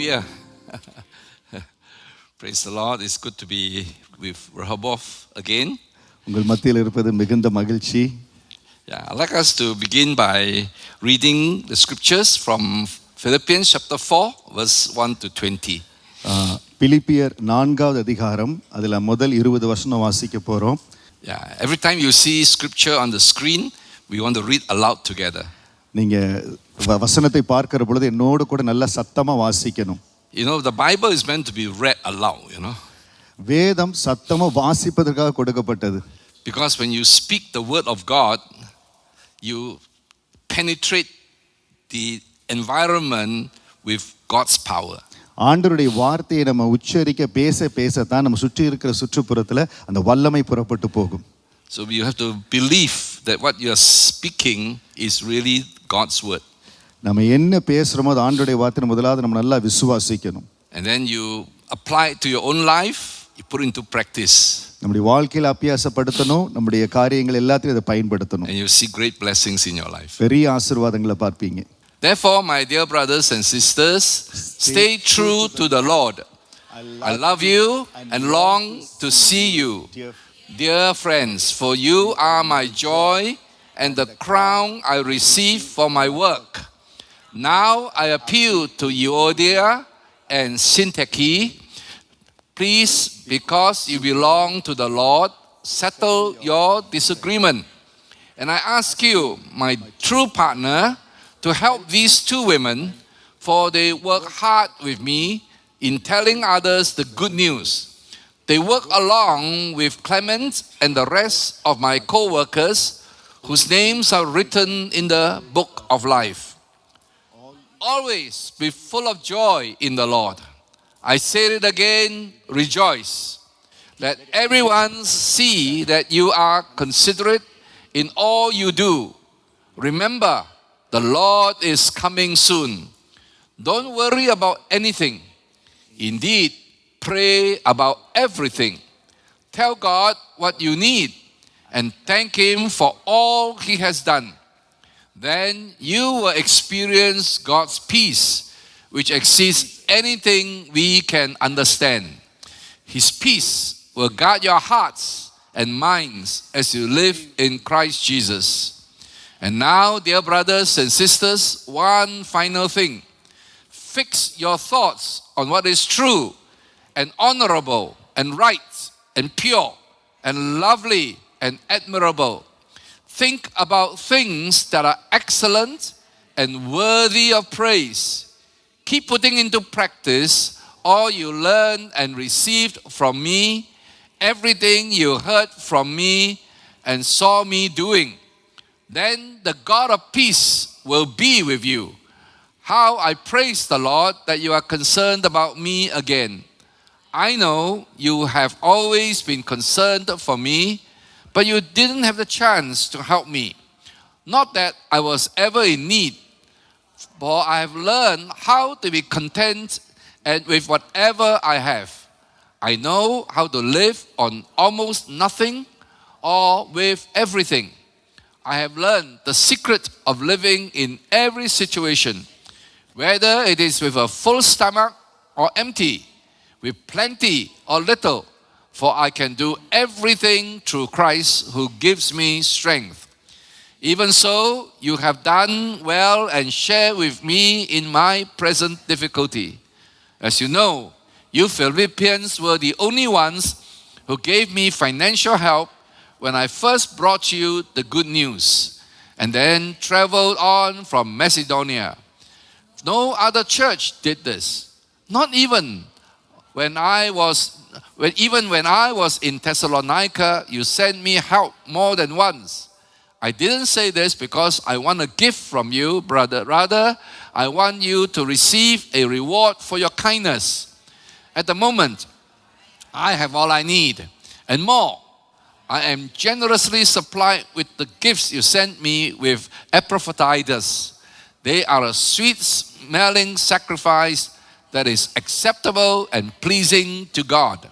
Hallelujah. Praise the Lord. It's good to be with Rehoboth again. உங்கள் மத்தியில் இருப்பது மிகுந்த மகிழ்ச்சி. Yeah, I'd like us to begin by reading the scriptures from Philippians chapter 4, verse 1 to 20. பிலிப்பியர் 4வது அதிகாரம் அதில் முதல் 20 வசனம் வாசிக்க போறோம். Yeah, every time you see scripture on the screen, we want to read aloud together. நீங்க வசனத்தை பார்க்கிற பொழுது என்னோடு கூட நல்ல சத்தமா வாசிக்கணும். You know, the Bible is meant to be read aloud, you know. வேதம் சத்தமா வாசிப்பதற்காக கொடுக்கப்பட்டது. Because when you speak the word of God, you penetrate the environment with God's power. ஆண்டவருடைய வார்த்தையை நம்ம உச்சரிக்க பேசத்தான் நம்ம சுற்றி இருக்கிற சுற்றுப்புறத்துல அந்த வல்லமை புறப்பட்டு போகும். So you have to believe that what you are speaking is really God's word. நம்ம என்ன பேசுறோமோ அது ஆண்டவருடைய வார்த்தை முதலாவது நம்ம நல்லா விசுவாசிக்கணும். And then you apply it to your own life, you put it into practice. நம்முடைய வாழ்க்கையில அபியாசப்படுத்தணும், நம்முடைய காரியங்கள் எல்லாத்தையும் அதை பயன்படுத்தணும். And you see great blessings in your life. பெரிய ஆசீர்வாதங்களை பார்ப்பீங்க. Therefore, my dear brothers and sisters, stay true to the Lord. I love you and long to see you. Dear friends, for you are my joy and the crown I receive for my work. Now I appeal to Euodia and Syntyche. Please, because you belong to the Lord, settle your disagreement. And I ask you, my true partner, to help these two women, for they work hard with me in telling others the good news. They work along with Clement and the rest of my co-workers, whose names are written in the book of life. Always be full of joy in the Lord. I say it again, rejoice. Let everyone see that you are considerate in all you do. Remember, the Lord is coming soon. Don't worry about anything. Indeed, pray about everything. Tell God what you need and thank Him for all He has done. Then you will experience God's peace, which exceeds anything we can understand. His peace will guard your hearts and minds as you live in Christ Jesus. And now, dear brothers and sisters, one final thing. Fix your thoughts on what is true and honorable and right and pure and lovely and admirable. Think about things that are excellent and worthy of praise. Keep putting into practice all you learned and received from me, everything you heard from me and saw me doing. Then the God of peace will be with you. How I praise the Lord that you are concerned about me again. I know you have always been concerned for me, but you didn't have the chance to help me. Not that I was ever in need, for I have learned how to be content and with whatever I have. I know how to live on almost nothing or with everything. I have learned the secret of living in every situation, whether it is with a full stomach or empty, with plenty or little, for I can do everything through Christ who gives me strength. Even so, you have done well and share with me in my present difficulty. As you know, you Philippians were the only ones who gave me financial help when I first brought you the good news, and then traveled on from Macedonia. No other church did this. Not even when I was in Thessalonica, you sent me help more than once. I didn't say this because I want a gift from you, brother. Rather, I want you to receive a reward for your kindness. At the moment, I have all I need and more. I am generously supplied with the gifts you sent me with Epaphroditus. They are a sweet-smelling sacrifice that is acceptable and pleasing to God.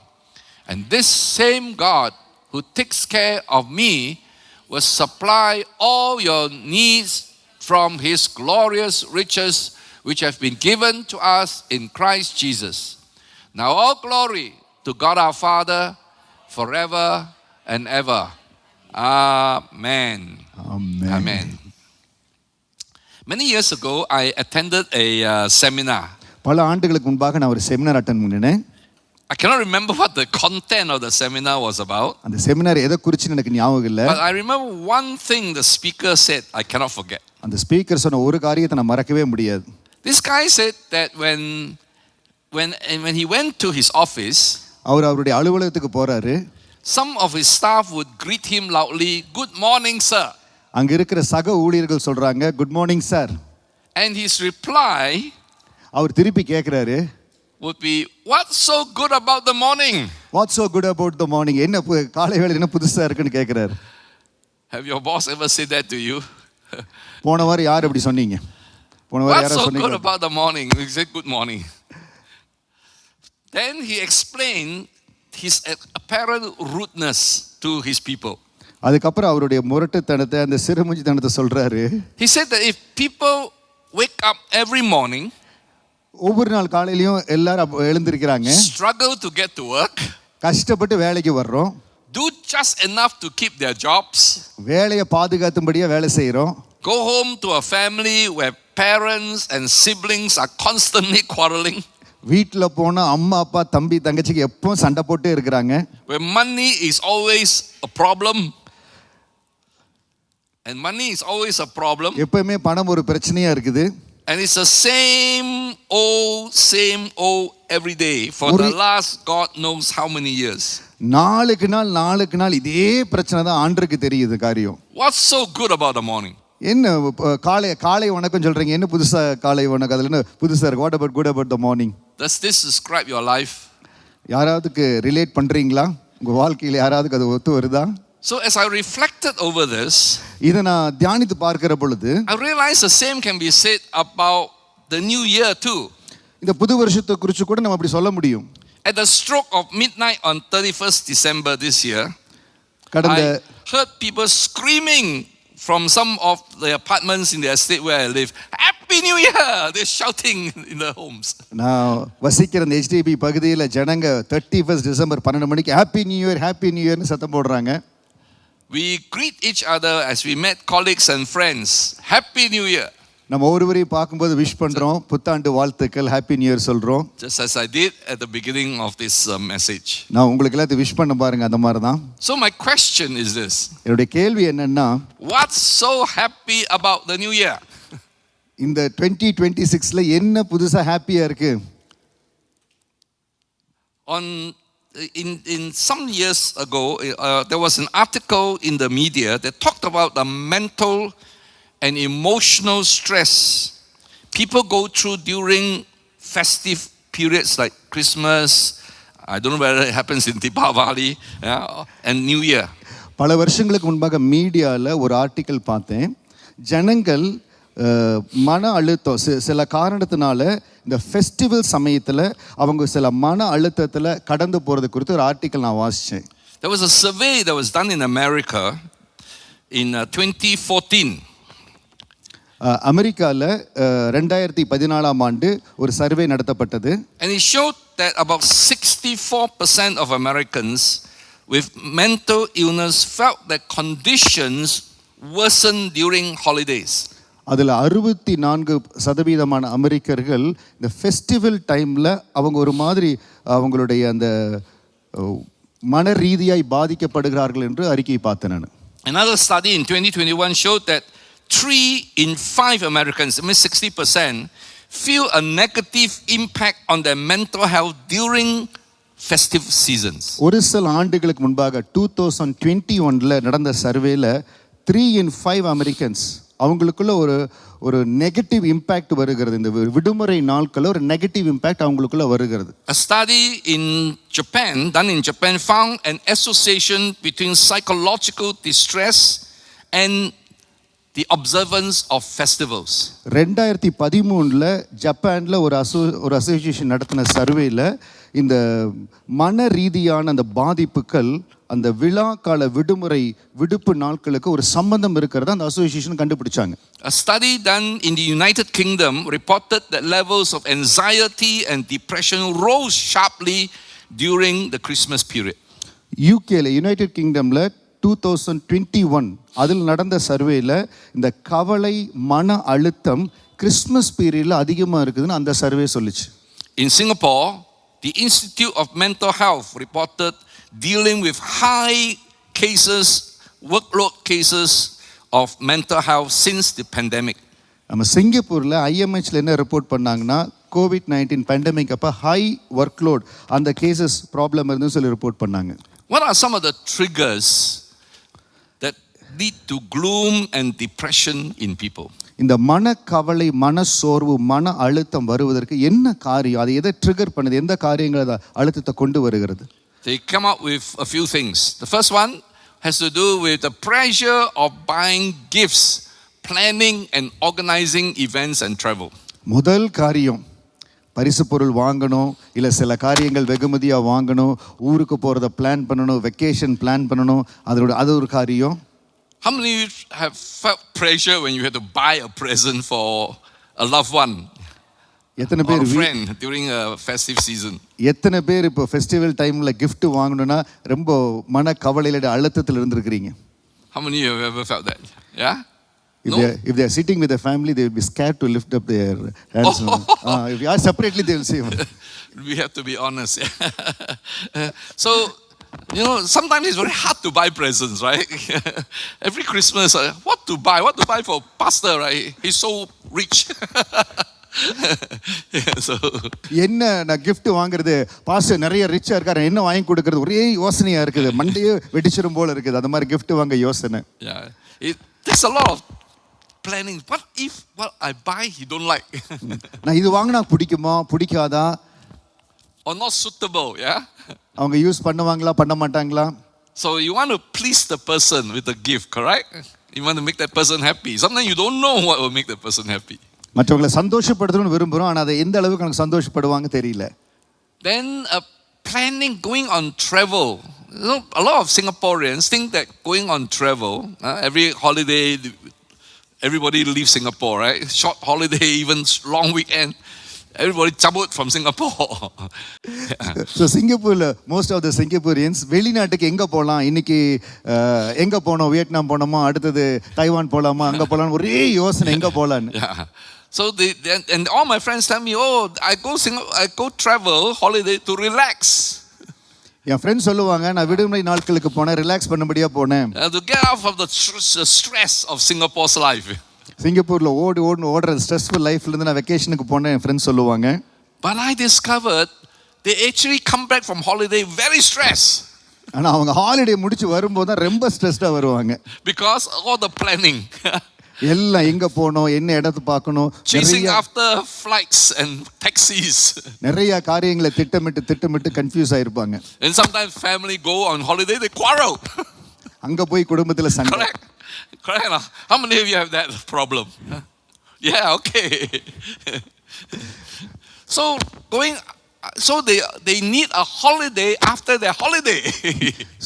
And this same God who takes care of me will supply all your needs from His glorious riches which have been given to us in Christ Jesus. Now all glory to God our Father forever and ever. Amen. Amen. Amen. Many years ago, I attended a seminar. பல ஆண்டுகளுக்கு முன்பாக நான் ஒரு seminar attend பண்ணினேன். I cannot remember what the content of the seminar was about. அந்த seminar எதை குறிச்சுன்னு எனக்கு ஞாபகம் இல்லை. But I remember one thing the speaker said I cannot forget. அந்த ஸ்பீக்கர் சொன்ன ஒரு காரியத்தை நான் மறக்கவே முடியாது. This guy said that when he went to his office, அவருடைய அலுவலகத்துக்கு போறாரு. some of his staff would greet him loudly, "Good morning, sir." அங்க இருக்கிற சக ஊழியர்கள் சொல்றாங்க, "Good morning, sir." And his reply அவர் திருப்பி கேக்குறாரு, would be, "What's so good about the morning?" "What's so good about the morning?" என்ன காலை வேளை என்ன புதுசா இருக்குன்னு கேக்குறாரு. Have your boss ever said that to you? போன வாரம் யார் அப்படி சொன்னீங்க? போன வாரம் What's யாரோ so சொன்னீங்க. good about the morning? He said, "Good morning." Then he explained his apparent rudeness to his people. அதுக்கப்புறம் அவருடைய முரட்டுத்தனத்தை அந்த சிறுமுஞ்சித்தனத்தை சொல்றாரு. He said that if people wake up every morning, ஒவ்வொரு நாள் காலையிலயும் எல்லாரும் எழுந்திருக்கிறாங்க, struggle to get to work, கஷ்டப்பட்டு வேலைக்கு வர்றோம், do just enough to keep their jobs, வேலையை பாதுகாத்தும்படியா வேலை செய்யறோம், go home to a family where parents and siblings are constantly quarreling, வீட்டில் போனா அம்மா அப்பா தம்பி தங்கச்சிக்கு எப்பவும் சண்டை போட்டே இருக்கிறாங்க, where money is always a problem, and money is always a problem, எப்பவுமே பணம் ஒரு பிரச்சனையா இருக்குது, and it's the same old every day for the last God knows how many years. நாளுக்கு நாள் இதே பிரச்சனை தான் ஆண்டருக்கு தெரியுது காரியம். What's so good about the morning? என்ன காலை வணக்கம் சொல்றீங்க, என்ன புதுசா காலை வணக்கம், அதுல என்ன புதுசா இருக்கு? What about good about the morning? Does this describe your life? யாராவதுக்கு ரிலேட் பண்றீங்களா? உங்க வாழ்க்கையில யாராவதுக்கு அது ஒத்து வருதா? So as I reflected over this, இதை நான் தியானித்து பார்க்கிற பொழுது I realized the same can be said about the new year too. இந்த புது வருஷத்தை குறித்து கூட நம்ம அப்படி சொல்ல முடியும். At the stroke of midnight on 31st December this year, கடந்த I heard people screaming from some of the apartments in the estate where I live, "Happy New Year!" They're shouting in the homes. நான் வசிக்கிற இந்த HDB பகுதியில் ஜனங்க 31st December 12 மணிக்கு happy new year happy new இயர்னு சத்தம் போடுறாங்க. We greet each other as we met colleagues and friends. Happy New Year. நம்ம ஒருவரையும் பார்க்கும்போது விஷ் பண்றோம், புத்தாண்டு வாழ்த்துக்கள், ஹாப்பி நியூ இயர் சொல்றோம். Just as I did at the beginning of this message. நான் உங்களுக்கு எல்லாத்தையும் விஷ் பண்ண பாருங்க, அந்த மாதிரி தான். So my question is this. என்னுடைய கேள்வி என்னன்னா, What's so happy about the new year? இந்த 2026ல என்ன புதுசா ஹாப்பியா இருக்கு? In some years ago, there was an article in the media that talked about the mental and emotional stress people go through during festive periods like Christmas. I don't know whether it happens in Deepavali, and New Year. பல வருஷங்களுக்கு முன்பாக மீடியாவில் ஒரு article பார்த்தேன். ஜனங்கள் மன அழுத்தம் சில காரணத்தினால இந்த ஃபெஸ்டிவல் சமயத்தில் அவங்க சில மன அழுத்தத்தில் கடந்து போகிறது குறித்து ஒரு ஆர்டிக்கல் நான் வாசித்தேன். There was a survey that was done in America in 2014. அமெரிக்காவில் 2014ஆம் ஆண்டு ஒரு சர்வே நடத்தப்பட்டது. And it showed that about 64% of Americans with mental illness felt that conditions worsened during holidays. அதில் 64% அமெரிக்கர்கள் இந்த ஃபெஸ்டிவல் டைமில் அவங்க ஒரு மாதிரி அவங்களுடைய அந்த மன ரீதியாய் பாதிக்கப்படுகிறார்கள் என்று அறிக்கை பார்த்தேன் நான். Another study in 2021 showed that 3 in 5 Americans, I mean 60%, feel a negative impact on their mental health during festive seasons. ஒரு சில ஆண்டுகளுக்கு முன்பாக 2021ல நடந்த சர்வேல 3 in 5 அமெரிக்கன்ஸ் அவங்களுக்குள்ள ஒரு நெகட்டிவ் இம்பாக்ட் வருகிறது. இந்த விடுமுறை நாட்களில் ஒரு நெகட்டிவ் இம்பாக்ட் அவங்களுக்குள்ள வருகிறது. A study done in Japan found an association between psychological distress and the observance of festivals. 2013ல ஜப்பான்ல ஒரு அசோசியேஷன் நடத்தின சர்வேல இந்த மன ரீதியான அந்த பாதிப்புகள் அந்த விழா கால விடுப்பு நாட்களுக்கு ஒரு சம்பந்தம் இருக்கிறத அந்த அசோசியேஷன் கண்டுபிடிச்சாங்க. A study done in the United Kingdom reported that levels of anxiety and depression rose sharply during the Christmas period. யூகேல யுனைடெட் கிங்டம்ல 2021 அதில் நடந்த சர்வேல இந்த கவலை மன அழுத்தம் கிறிஸ்மஸ் பீரியட்ல அதிகமா இருக்குதுன்னு அந்த சர்வே சொல்லுச்சு. In Singapore, the Institute of Mental Health reported dealing with high cases, workload cases of mental health since the pandemic. நம்ம சிங்கப்பூர்ல IMHல என்ன ரிப்போர்ட் பண்ணாங்கன்னா COVID-19 பேண்டமிக் அப்ப ஹை ஒர்க்லோட் அந்த கேசஸ் ப்ராப்ளம் இருந்துன்னு சொல்லி ரிப்போர்ட் பண்ணாங்க. What are some of the triggers that lead to gloom and depression in people? இந்த மனக்கவலை மனசோர்வு மன அழுத்தம் வருவதற்கு என்ன காரியம், அதை எதை ட்ரிகர் பண்ணுது, எந்த காரியங்கள் அதை அழுத்தத்தை கொண்டு வருகிறது? They come up with a few things. The first one has to do with the pressure of buying gifts, planning and organizing events and travel. முதல் காரியம் பரிசு பொருள் வாங்கணும், இல்லை சில காரியங்கள் வெகுமதியாக வாங்கணும், ஊருக்கு போகிறத பிளான் பண்ணணும், வெக்கேஷன் பிளான் பண்ணணும், அது ஒரு காரியம். How many of you have felt pressure when you had to buy a present for a loved one or a friend during a festive season? எத்தனை பேர் இப்போ ஃபெஸ்டிவல் டைமில் கிஃப்ட் வாங்கணும்னா ரொம்ப மன கவலையில அழுத்தத்தில் இருந்திருக்கிறீங்க? How many of you have ever felt that? Yeah? If they are sitting with a family, they will be scared to lift up their hands. If you are separately, they will say. We have to be honest. So, sometimes it's very hard to buy presents, right? Every Christmas, what to buy for pastor, right? He's so rich. என்ன நான் gift வாங்குறது, pastor நிறைய ரிச்சா இருக்காரு, என்ன வாங்கி கொடுக்கிறது ஒரே யோசனையா இருக்குது, மண்டையே வெடிச்சிரும் போல இருக்குது, அந்த மாதிரி gift வாங்க யோசனை. Yeah, it takes a lot of planning. What if what I buy he don't like? நான் இது வாங்கினா பிடிக்குமா பிடிக்காதா, or not suitable, yeah? அவங்க யூஸ் பண்ணுவாங்களா பண்ண மாட்டாங்களா? So you want to please the person with the gift, correct? You want to make that person happy. Sometimes you don't know what will make that person happy. மற்றவங்களை சந்தோஷப்படுத்தணும்னு விரும்புறோம், ஆனா அதை எந்த அளவுக்கு எனக்கு சந்தோஷப்படுவாங்க தெரியல. Then planning going on travel. A lot of Singaporeans think that going on travel, every holiday, everybody leaves Singapore, right? Short holiday, even long weekend, everybody cabut from Singapore. So Singapore, most of the Singaporeans வெளிநாட்டுக்கு எங்க போலாம், இன்னைக்கு எங்க போனோம், Vietnam போனோமா, அடுத்தது Taiwan போலாமா, அங்க போலாம், ஒரே யோசனை எங்க போலான்னு. So and all my friends tell me, I go travel holiday to relax. N friends சொல்லுவாங்க, நான் விடுமுறை நாட்களுக்கு போனேன், ரிலாக்ஸ் பண்ணும்படியா போனேன், to get off of the stress of Singapore's life. சிங்கப்பூர்ல ஓடுற ஸ்ட்ரெஸ்ஃபுல் லைஃப்ல இருந்து நான் வெக்கேஷனுக்கு போனேன் என் ஃப்ரெண்ட்ஸ் சொல்லுவாங்க. But I discovered they actually come back from holiday very stressed. ஆனா அவங்க ஹாலிடே முடிச்சு வரும்போது தான் ரொம்ப ஸ்ட்ரெஸ்டா வருவாங்க. Because all the planning. எல்லாம் எங்க போனோம், என்ன இடத்தை பார்க்கணும், chasing after flights and taxis. நிறைய காரியங்களை திட்டமிட்டு confuse ஆயிருப்பாங்க. And sometimes family go on holiday, they quarrel. அங்க போய் குடும்பத்துல சண்டை. Correct. How many of you have that problem? Yeah, okay. So they need a holiday after their holiday.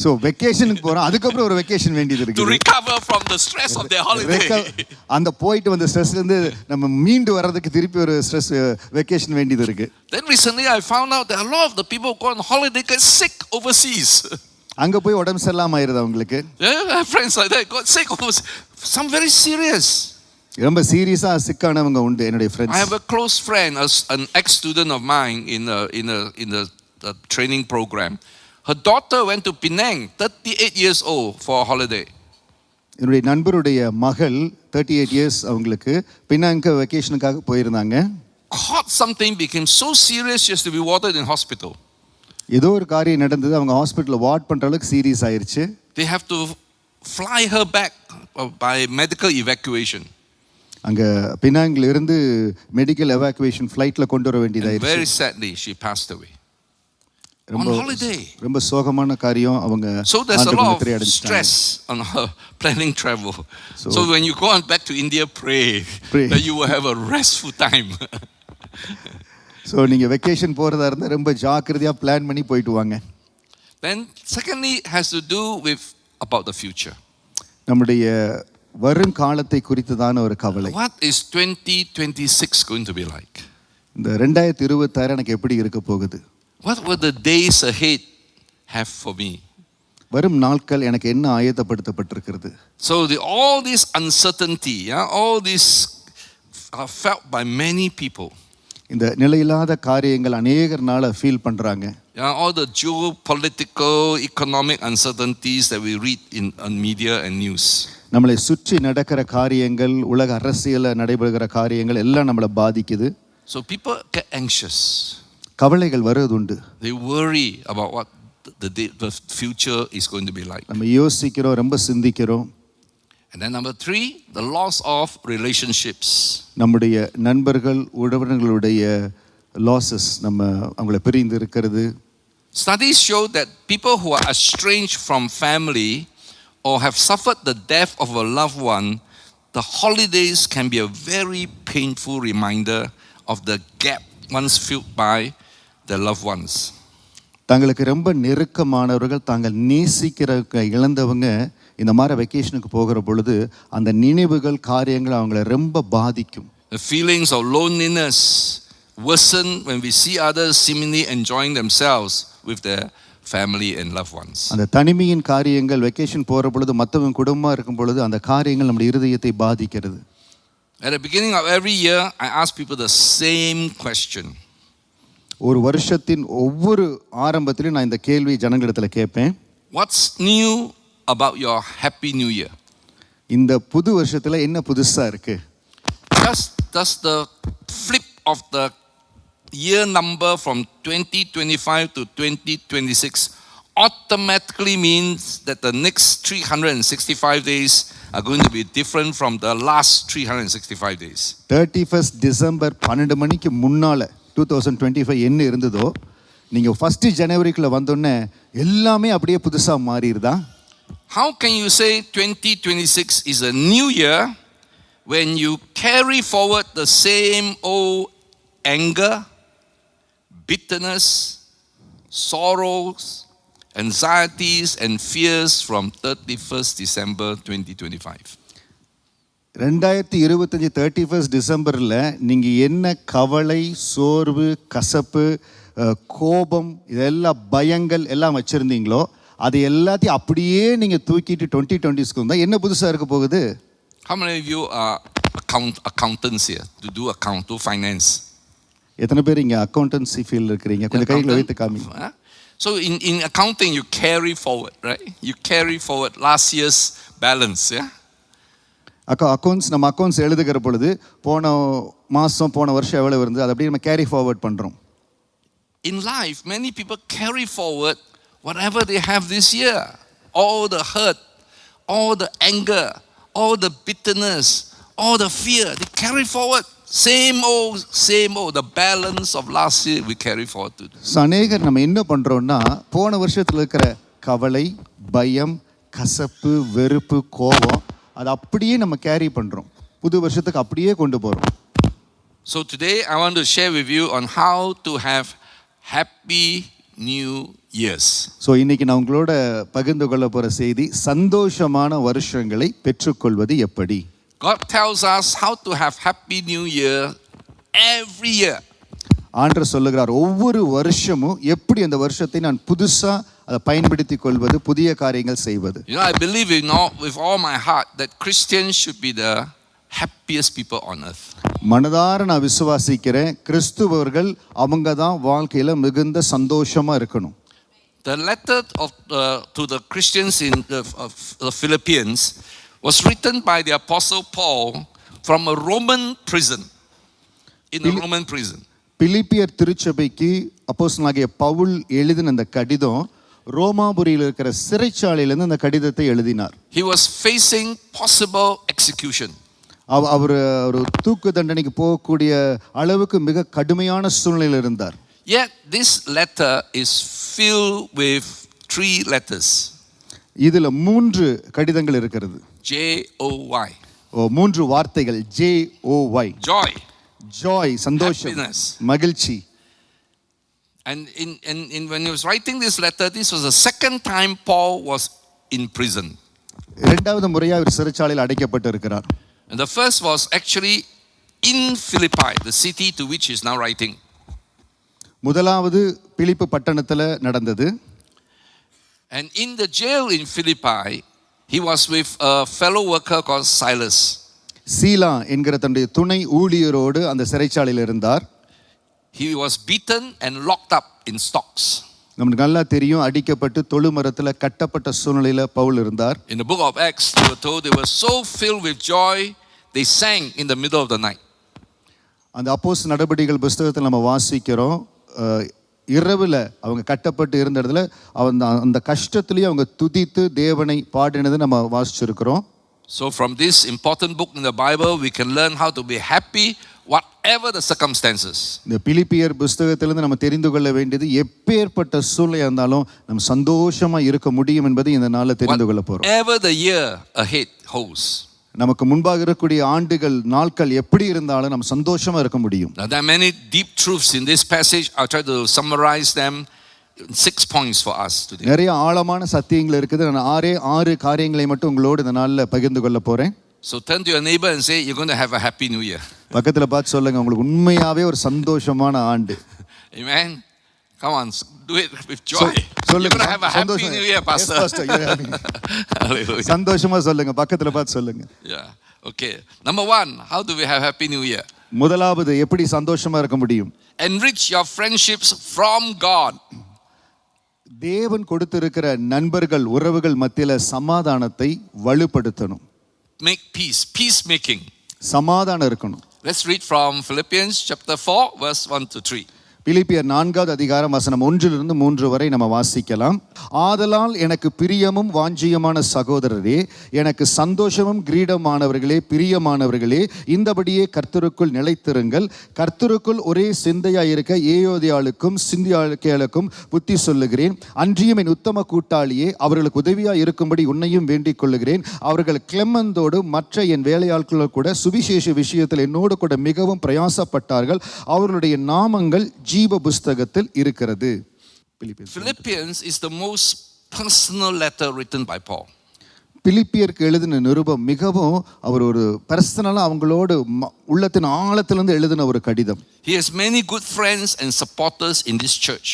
So vacationக்கு போறோம், அதுக்கு அப்புறம் ஒரு வெக்கேஷன் வேண்டியது இருக்கு. To recover from the stress of their holiday. அந்த போயிட்டு வந்த ஸ்ட்ரெஸ்ல இருந்து நம்ம மீண்டு வர்றதுக்கு திருப்பி ஒரு ஸ்ட்ரெஸ் வெக்கேஷன் வேண்டியது இருக்கு. Then recently I found out that a lot of the people who go on holiday get sick overseas. அங்க போய் உடம்பு சரியில்லாம ஆயிருது அவங்களுக்கு. Yeah, friends like that got sick overseas. Some very serious. ரொம்ப சீரியஸா சிக்கானவங்க உண்டு என்னுடைய friends. I have a close friend, an ex-student of mine in the training program. Her daughter went to Penang, 38 years old, for a holiday. என்னுடைய நண்பருடைய மகள் 38 years அவங்களுக்கு Penang வெக்கேஷனுக்காக போயிருந்தாங்க. Caught something, became so serious she has to be warded in hospital. ஏதோ ஒரு காரியம் நடந்தது, அவங்க ஹாஸ்பிடல்ல வார்ட் பண்ற அளவுக்கு சீரியஸ் ஆயிருச்சு. They have to fly her back by medical evacuation. அங்க பினாங்ல இருந்து மெடிக்கல் எவாக்குவேஷன் ஃளைட்ல கொண்டு வர வேண்டியதாயிருச்சு. Very sadly she passed away. on holiday. ரொம்ப சோகமான காரியம் அவங்க So there's a lot ஆண்டவரை of stress on planning travel. So when you go on back to India, pray that you will have a restful time. So நீங்கள் vacation போகிறதா இருந்தால் ரொம்ப ஜாக்கிரதையாக பிளான் பண்ணி போயிட்டு வாங்க. Then secondly has to do with about the future. நம்முடைய வருங்காலத்தை குறித்ததான ஒரு கவலை. What is 2026 going to be like? இந்த 2026 எனக்கு எப்படி இருக்க போகுது? What will the days ahead have for me? வரும் நாட்கள் எனக்கு என்ன ஆயத்தப்படுத்தப்பட்டிருக்கிறது? So all this uncertainty, all this are felt by many people. இந்த நிலையில்லாத காரியங்கள் அநேகர்னால ஃபீல் பண்றாங்க. All the geopolitical, economic uncertainties that we read in media and news. நம்மளை சுற்றி நடக்கிற காரியங்கள், உலக அரசியல்ல நடைபெறுகிற காரியங்கள் எல்லாம் நம்மளை பாதிக்குது. So people get anxious. கவலைகள் வருவதுண்டு. They worry about what the future is going to be like. நம்ம யோசிக்கிறோம், ரொம்ப சிந்திக்கிறோம். And then number 3, the loss of relationships. நம்முடைய நண்பர்கள், உறவினர்களுடைய losses, நம்ம அவங்களை பிரிந்து இருக்கிறது. Studies show that people who are estranged from family or have suffered the death of a loved one, the holidays can be a very painful reminder of the gap once filled by their loved ones. தங்களுக்கு ரொம்ப நெருக்கமானவர்கள், தாங்கள் நேசிக்கிற இழந்தவங்க இந்த மாதிரி வெக்கேஷனுக்கு போகிற பொழுது அந்த நினைவுகள், காரியங்கள் அவங்களை ரொம்ப பாதிக்கும். The feelings of loneliness worsen when we see others seemingly enjoying themselves with their family and loved ones. அந்த தனிமையின் காரியங்கள் வெக்கேஷன் போகிற பொழுது, மற்றவங்க குடும்பமாக இருக்கும் பொழுது அந்த காரியங்கள் நம்முடைய இருதயத்தை பாதிக்கிறது. At the beginning of every year, I ask people the same question. ஒரு வருஷத்தின் ஒவ்வொரு ஆரம்பத்திலும் நான் இந்த கேள்வி ஜனங்களிடத்தில் கேட்பேன். What's new about your happy new year? இந்த புது வருஷத்துல என்ன புதுசா இருக்கு? Does the flip of the year number from 2025 to 2026 automatically means that the next 365 days are going to be different from the last 365 days? 31st December 12 மணிக்கு முன்னால 2025 என்ன இருந்ததோ, நீங்க 1st ஜனவரிக்குள்ள வந்தோடனே எல்லாமே அப்படியே புதுசா மாறிடுதா? How can you say 2026 is a new year when you carry forward the same old anger, bitterness, sorrows, anxieties and fears from 31st December 2025? 2025 31st டிசம்பரில் நீங்கள் என்ன கவலை, சோர்வு, கசப்பு, கோபம், இதெல்லாம் பயங்கள் எல்லாம் வச்சுருந்தீங்களோ அது எல்லாத்தையும் அப்படியே நீங்கள் தூக்கிட்டு 2020க்கு வந்தால் என்ன புதுசாக இருக்க போகுது? How many of you are accountants here to do account, to finance? எத்தனை பேர் இங்கே அக்கௌண்டன்சி ஃபீல்டில் இருக்கிறீங்க? கொஞ்சம் கைகளை வைத்து காமிங்க. So in accounting you carry forward, right? You carry forward last year's balance, yeah? நம்ம அக்கௌண்ட்ஸ் எழுதுகிற பொழுது போன மாதம், போன வருஷம் எவ்வளவு இருந்தது அதை அப்படியே நம்ம கேரி ஃபார்வர்ட் பண்ணுறோம். In life, many people carry forward whatever they have this year. All the hurt, all the anger, all the bitterness, all the fear, they carry forward. Same old, the balance of last year we carry forward to. அநேகர் நம்ம என்ன பண்ணுறோம்னா, போன வருஷத்தில் இருக்கிற கவலை, பயம், கசப்பு, வெறுப்பு, கோபம் அது அப்படியே நம்ம கேரி பண்ணுறோம், புது வருஷத்துக்கு அப்படியே கொண்டு போகிறோம். So today I want to share with you on how to have happy new years. So இன்னைக்கு நான் உங்களோட பகிர்ந்து கொள்ள போகிற செய்தி, சந்தோஷமான வருஷங்களை பெற்றுக்கொள்வது எப்படி. God tells us how to have happy new year every year. ஆண்டவர் சொல்லுகிறார், ஒவ்வொரு வருஷமும் எப்படி அந்த வருஷத்தை நான் புதுசா அதை பயன்படுத்தி கொள்வது, புதிய காரியங்கள் செய்வது. I believe with all my heart that Christians should be the happiest people on earth. மனதார நான் விசுவாசிக்கிறேன், கிறிஸ்துவர்கள் அவங்க தான் வாழ்க்கையில மிகுந்த சந்தோஷமா இருக்கணும். The letter to the Christians in the Philippines was written by the Apostle Paul from a Roman prison. In a Roman prison. பிலிப்பியர் திருச்சபைக்கு அப்போஸ்தலனாகிய பவுல் எழுதின அந்த கடிதம் ரோமாபுரியில் இருக்கிற சிறைச்சாலையிலிருந்து அந்த கடிதத்தை எழுதினார். He was facing possible execution. அவர் ஒரு தூக்கு தண்டனைக்கு போகக்கூடிய அளவுக்கு மிக கடுமையான சூழ்நிலையில் இருந்தார். Yet this letter is filled with 3 letters. இதுல 3 கடிதங்கள் இருக்கிறது. J-O-Y. மூன்று வார்த்தைகள் J-O-Y. Joy. Joy, சந்தோஷம், Happiness. மகிழ்ச்சி. And when he was writing this letter, this was the second time Paul was in prison. இரண்டாவது முறையா அவர் சிறைச்சாலையில் அடைக்கப்பட்டு இருக்கிறார். And the first was actually in Philippi, the city to which he is now writing. முதலாவது பிலிப்பு பட்டணத்துல நடந்தது. And in the jail in Philippi, he was with a fellow worker called Silas. சீலா என்கிற தன்னுடைய துணை ஊழியரோடு அந்த சிறைச்சாலையில் இருந்தார். He was beaten and locked up in stocks. நமக்கு நல்லா தெரியும், அடிக்கப்பட்டு தொழுமரத்தில் கட்டப்பட்ட சூழ்நிலையில பவுல் இருந்தார். In the book of Acts, they were told they were so filled with joy, they sang in the middle of the night. அந்த அப்போஸ்தலர் நடபடிகள் புத்தகத்தில் நம்ம வாசிக்கிறோம், இரவுல அவங்க கட்டப்பட்டு இருந்த இடத்துல அந்த கஷ்டத்திலேயே அவங்க துதித்து தேவனை பாடினது நம்ம வாசிச்சிருக்கிறோம். So from this important book in the Bible, we can learn how to be happy whatever the circumstances. இந்த பிலிப்பியர் புத்தகத்திலிருந்து நம்ம தெரிந்து கொள்ள வேண்டியது எப்பேற்பட்ட சூழ்நிலை இருந்தாலும் நம்ம சந்தோஷமா இருக்க முடியும் என்பதை இந்த நாள்ல தெரிந்து கொள்ள போறோம். Whatever the year ahead holds. நமக்கு முன்பாக இருக்கக்கூடிய ஆண்டுகள் நாட்கள் எப்படி இருந்தாலும் நம்ம சந்தோஷமா இருக்க முடியும். Now, there are many deep truths in this passage. I'll try to summarize them in 6 points for us today. நிறைய ஆழமான சத்தியங்கள் இருக்குது. நான் 6 காரியங்களை மட்டும் உங்களோடு இந்த நாள்ல பகிர்ந்து கொள்ள போறேன். So turn to your neighbor and say, you're going to have a happy new year. பக்கத்துல பார்த்து சொல்லுங்க, உங்களுக்கு உண்மையாவே ஒரு சந்தோஷமான ஆண்டு. Amen. Come on, do it with joy. You're going to have a happy new year, pastor. Yes, pastor. Hallelujah. சந்தோஷமா சொல்லுங்க, பக்கத்துல பார்த்து சொல்லுங்க. Yeah. Okay. Number 1, how do we have happy new year? முதலாவது எப்படி சந்தோஷமா இருக்க முடியும்? Enrich your friendships from God. தேவன் கொடுத்திருக்கிற நண்பர்கள் உறவுகள் மத்தியில சமாதானத்தை வலுப்படுத்தணும். Make peace, peacemaking. சமாதானம் இருக்கணும். Let's read from Philippians chapter 4 verse 1 to 3. பிலிப்பியர் 4வது அதிகாரம் வசனம் 1 - 3 வரை நம்ம வாசிக்கலாம். ஆதலால் எனக்கு பிரியமும் வாஞ்சியமான சகோதரரே, எனக்கு சந்தோஷமும் கிரீடமானவர்களே, பிரியமானவர்களே, இந்தபடியே கர்த்தருக்குள் நிலைத்திருங்கள். கர்த்தருக்குள் ஒரே சிந்தையாய் இருக்க ஏயோதியாளுக்கும் சிந்தியாளுக்கும் புத்தி சொல்லுகிறேன். அன்றியும் என் உத்தம கூட்டாளியே, அவர்களுக்கு உதவியாய் இருக்கும்படி உன்னையும் வேண்டிக் கொள்ளுகிறேன். அவர்கள் கிளெமந்தோடு மற்ற என் வேலையாட்களோடு கூட சுவிசேஷ விஷயத்தில் என்னோடு கூட மிகவும் பிரயாசப்பட்டார்கள். அவர்களுடைய நாமங்கள் ஜீவ புஸ்தகத்தில் இருக்கிறது. Philippians is the most personal letter written by Paul. பிலிப்பியருக்கு எழுதின நிருபம் மிகவும் அவர் ஒரு பர்சனலா அவங்களோடு உள்ளத்தின் ஆழத்திலிருந்து எழுதின ஒரு கடிதம். He has many good friends and supporters in this church.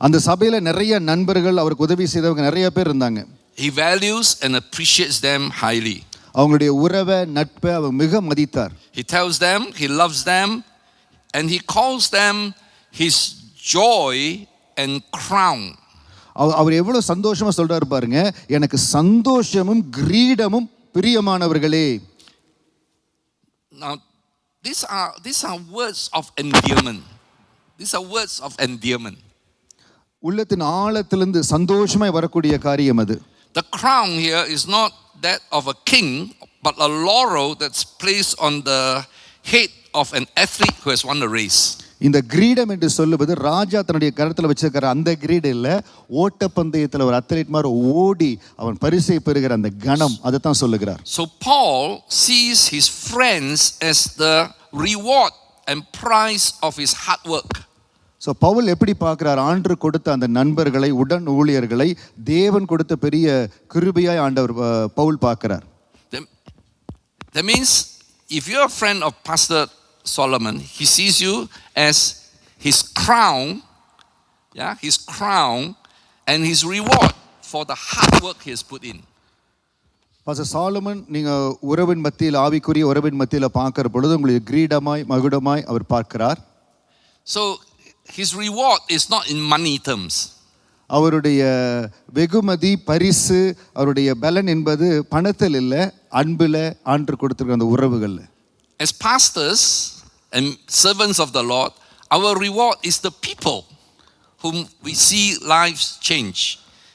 அந்த சபையில நிறைய நண்பர்கள், அவருக்கு உதவி செய்தவங்க நிறைய பேர் இருந்தாங்க. He values and appreciates them highly. அவங்களுடைய உறவை நட்பை அவர் மிக மதித்தார். He tells them he loves them and he calls them his joy and crown. அவர் எவ்வளவு சந்தோஷமா சொல்றாரு பாருங்க, எனக்கு சந்தோஷமும் கிரீடமும் பிரியமானவர்களே. Now these are words of endearment. These are words of endearment. உள்ளத்தின் ஆழத்திலிருந்து சந்தோஷமாய் வரக்கூடிய காரியம் அது. The crown here is not that of a king, but a laurel that's placed on the head of an athlete who has won the race. இந்த கிரீடம் என்று சொல்லுவது ராஜா தன்னுடைய கரத்தில் வச்சிருக்கிற அந்த கிரீடம் இல்ல, ஓட்டப்பந்தயத்தில் ஒரு அத்லீட் மாதிரி ஓடி அவன் பரிசை பெறுகிற அந்த கணம், அதை தான் சொல்லுகிறார். So Paul sees his friends as the reward and prize of his hard work. So Paul எப்படி பார்க்கிறார்? ஆண்டு கொடுத்த அந்த நண்பர்களை, உடன் ஊழியர்களை தேவன் கொடுத்த பெரிய கிருபையாய் ஆண்டவர் பவுல் பார்க்கிறார். That means if you're a friend of Pastor Solomon, he sees you as his crown, his crown and his reward for the hard work he has put in. Pastor Solomon நீங்க உறவின் மத்தியில், ஆவிக்குரிய உறவின் மத்தியில் பார்க்கிற பொழுது உங்களுக்கு கிரீடமாய் மகுடமாய் அவர் பார்க்கிறார். So his reward is not in money terms. அவருடைய வெகுமதி, பரிசு, அவருடைய பலன் என்பது பணத்தில் இல்லை, அன்பில் ஆண்டு கொடுத்திருக்கிற அந்த உறவுகள்ல. As pastors and servants of the Lord, our reward is the people whom we see lives change.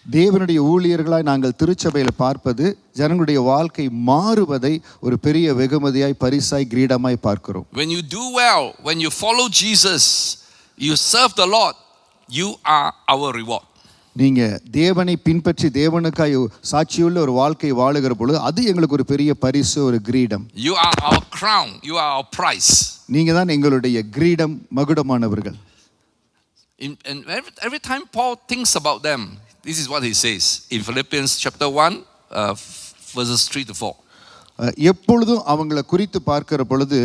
தேவனுடைய ஊழியர்களாய் நாங்கள் திருச்சபையில் பார்ப்பது ஜனங்களுடைய வாழ்க்கை மாறுவதை ஒரு பெரிய வெகுமதியாய், பரிசாய், கிரீடமாய் பார்க்கிறோம். When you do well, when you follow Jesus, you serve the Lord, you are our reward. நீங்க தேவனை பின்பற்றி தேவனுக்காய் சாட்சியுள்ள ஒரு வாழ்க்கை வாழுகிற பொழுது அது எங்களுக்கு ஒரு பெரிய பரிசு, ஒரு கிரீடம். You are our crown, you are our prize. நீங்க தான் எங்களுடைய கிரீடம், மகுடமானவர்கள். And every time Paul thinks about them, this is what he says in Philippians chapter 1, verses 3 to 4. எப்பொழுதும் அவங்களை குறித்து பார்க்கிற பொழுது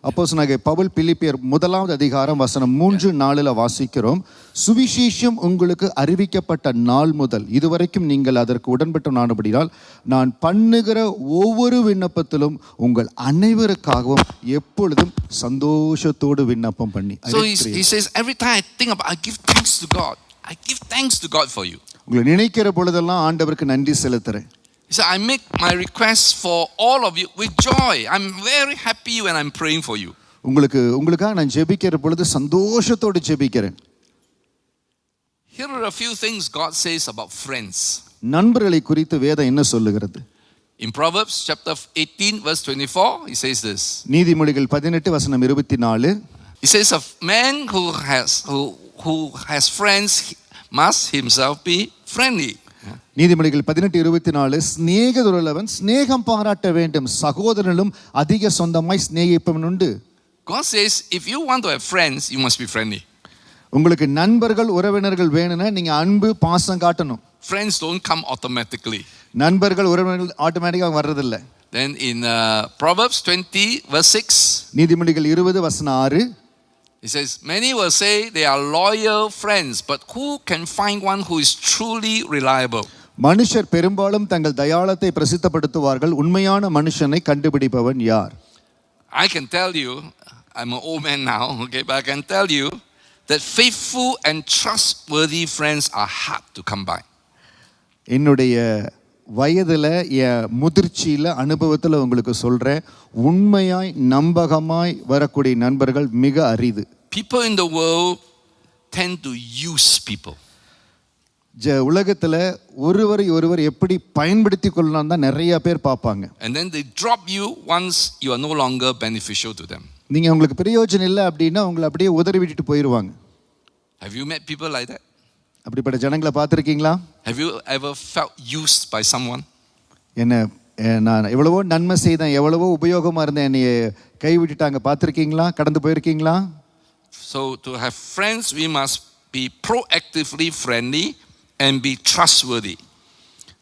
அப்போஸ்தலனாகிய பவுல் பிலிப்பியர் 1 அதிகாரம் வசனம் 3-4 வாசிக்கிறோம். சுவிசேஷம் உங்களுக்கு அறிவிக்கப்பட்ட நாள் முதல் இதுவரைக்கும் நீங்கள் அதற்கு உடன்பட்டவனானபடியால் நான் பண்ணுகிற ஒவ்வொரு விண்ணப்பத்திலும் உங்கள் அனைவருக்காகவும் எப்பொழுதும் சந்தோஷத்தோடு விண்ணப்பம் பண்ணி. So he says every time I think about, I give thanks to God. I give thanks to God for you. உங்களை நினைக்கிற பொழுதெல்லாம் ஆண்டவருக்கு நன்றி செலுத்துறேன். He said, I make my requests for all of you with joy. I'm very happy when I'm praying for you. உங்களுக்காக நான் ஜெபிக்கிற பொழுது சந்தோஷத்தோடு ஜெபிக்கிறேன். Here are a few things God says about friends. நண்பர்களை குறித்து வேதம் என்ன சொல்லுகிறது? In Proverbs chapter 18 verse 24, he says this. நீதிமொழிகள் 18 வசனம் 24. He says a man who has friends must himself be friendly. நீதிமொழிகள் 18:24 சிநேகிதருள்ளவன் சிநேகம் பாராட்ட வேண்டும், சகோதரனும் அதிக சொந்தமாய் சிநேகிப்பவன் உண்டு. God says if you want to have friends, you must be friendly. உங்களுக்கு நண்பர்கள் உறவினர்கள் வேணும்னா நீங்க அன்பு பாசம் காட்டணும். Friends don't come automatically. நண்பர்கள் உறவினர்கள் ஆட்டோமேட்டிக்கா வர்றதில்லை. Then in Proverbs 20 verse 6, நீதிமொழிகள் 20 வசனம் 6, he says many will say they are loyal friends, but who can find one who is truly reliable? மனுஷர் பெரும்பாலும் தங்கள் தயாளத்தை பிரசித்தப்படுத்துவார்கள், உண்மையான மனுஷனை கண்டுபிடிப்பவன் யார்? I can tell you, I'm an old man now, okay, but I can tell you that faithful and trustworthy friends are hard to come by. என்னுடைய வயதுல முதிர்ச்சியில அனுபவத்துல உங்களுக்கு சொல்றேன், உண்மையாய் நம்பகமாய் வரக்கூடிய நண்பர்கள் மிக அரிது. People in the world tend to use people. உலகத்துல ஒருவர் எப்படி பயன்படுத்தி கொள்ளலாம் தான் நிறைய பேர் பார்ப்பாங்க. And then they drop you once you are no longer beneficial to them. நீங்க உங்களுக்கு பிரயோஜனம் இல்லை அப்படின்னா உங்களை அப்படியே உதறி விட்டுட்டு போயிடுவாங்க. Have you met people like that? அப்படிப்பட்ட ஜனங்களை பார்த்துருக்கீங்களா? Have you ever felt used by someone? நான் எவ்வளவோ நன்மை செய்தேன், எவ்வளவோ உபயோகமா இருந்தேன், என்னைய கை விட்டுட்டாங்க, பார்த்துருக்கீங்களா? கடந்து போயிருக்கீங்களா? So to have friends, we must be proactively friendly and be trustworthy.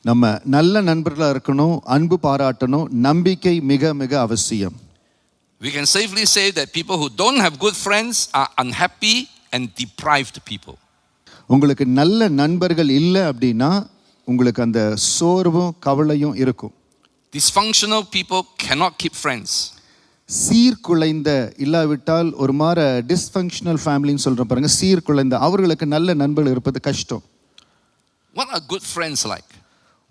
நம்ம நல்ல நண்பர்களா இருக்கணும், அன்பு பாராட்டணும், நம்பிக்கை மிக மிக அவசியம். We can safely say that people who don't have good friends are unhappy and deprived people. உங்களுக்கு நல்ல நண்பர்கள் இல்லை அப்படின்னா உங்களுக்கு அந்த சோர்வும் கவலையும் இருக்கும். Dysfunctional people cannot keep friends. சீர்குலைந்த இல்லாவிட்டால் ஒரு மாதிரி டிஸ்ஃபங்க்ஷனல் ஃபேமிலின்னு சொல்ற பாருங்க, சீர்குலைந்த அவர்களுக்கு நல்ல நண்பர்கள் இருப்பது கஷ்டம். What are good friends like?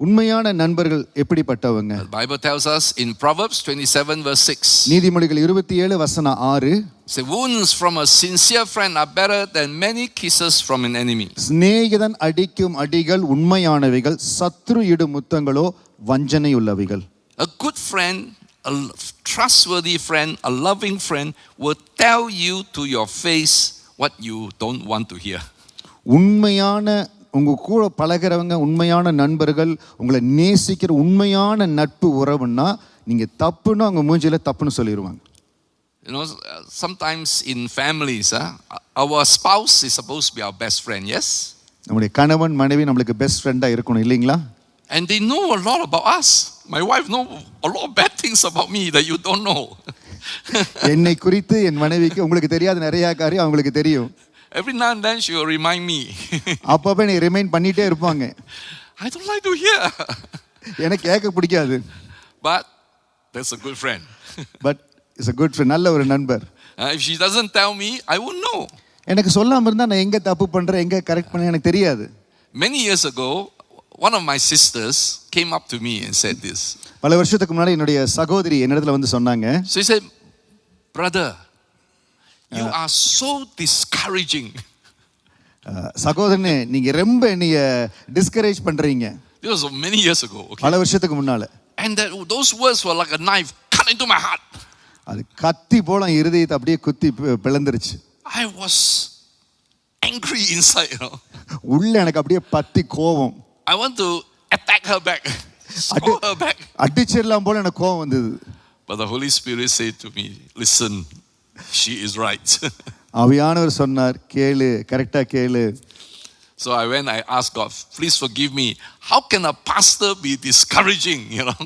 உண்மையான நண்பர்கள் எப்படிப்பட்டவங்க? The Bible tells us in Proverbs 27 verse 6. நீதிமொழிகள் 27 வசனம் 6. Say wounds from a sincere friend are better than many kisses from an enemy. சிநேகிதன் அடிக்கும் அடிகள் உண்மையானவைகள், சத்ரு இடும் முத்தங்களோ வஞ்சனை உள்ளவைகள். A good friend, a trustworthy friend, a loving friend will tell you to your face what you don't want to hear. உண்மையான உங்க கூட பழகிறவங்க, உண்மையான நண்பர்கள், உங்களை நேசிக்கிற உண்மையான நட்பு உறவுன்னா நீங்க தப்புன்னு அவங்க மூஞ்சில தப்புன்னு சொல்லிடுவாங்க. You know, sometimes in families, our spouse is supposed to be our best friend, yes? நம்முடைய கணவன் மனைவி நம்மளுக்கு பெஸ்ட் ஃப்ரெண்டா இருக்கணும் இல்லைங்களா? And they know a lot about us. My wife know a lot of bad things about me that you don't know. என்னை குறித்து என் மனைவிக்கு உங்களுக்கு தெரியாத நிறைய காரியம் அவங்களுக்கு தெரியும். Every now and then she will remind me. அப்பப்ப நீ ரிமைண்ட் பண்ணிட்டே இருப்பாங்க. I don't like to hear. எனக்கு கேட்க பிடிக்காது. But that's a good friend. But it's a good friend, நல்ல ஒரு நண்பர். If she doesn't tell me, I won't know. எனக்கு சொல்லாம இருந்தா நான் எங்க தப்பு பண்றேன், எங்க கரெக்ட் பண்ண எனக்கு தெரியாது. Many years ago, one of my sisters came up to me and said this. பல வருஷத்துக்கு முன்னாடி என்னுடைய சகோதரி என்னிடத்துல வந்து சொன்னாங்க. She said, "Brother, you are so discouraging." சகோதரனே நீங்க ரொம்ப என்னைய டிஸ்கரேஜ் பண்றீங்க. This was many years ago. Okay. பல வருஷத்துக்கு முன்னால. And those words were like a knife cut into my heart. அது கத்தி போல இருதயத்தை அப்படியே குத்தி பிளந்துருச்சு. I was angry inside, you know. உள்ள எனக்கு அப்படியே பத்தி கோவம். I want to attack her back, scold her back. அடிச்சிடலாம் போல எனக்கு கோவம் வந்தது. But the Holy Spirit said to me, listen, she is right. ஆவியானவர் சொன்னார், கேளு, கரெக்டா கேளு. So I went, I asked God, please forgive me. How can a pastor be discouraging, you know?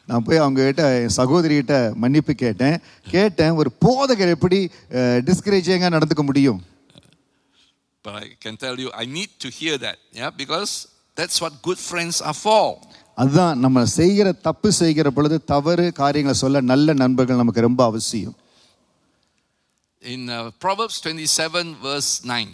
நான் போய் அவங்க கிட்ட சகோதரிகிட்ட மன்னிப்பு கேட்டேன் ஒரு போதகர் எப்படி டிஸ்கரேஜிங்கா நடந்துக்க முடியும்? But I can tell you, I need to hear that, yeah, because that's what good friends are for. அதுதான் நம்ம தப்பு செய்கிற பொழுது தவறு காரியங்களை சொல்ல நல்ல நண்பர்கள் நமக்கு ரொம்ப அவசியம். In Proverbs 27 verse 9.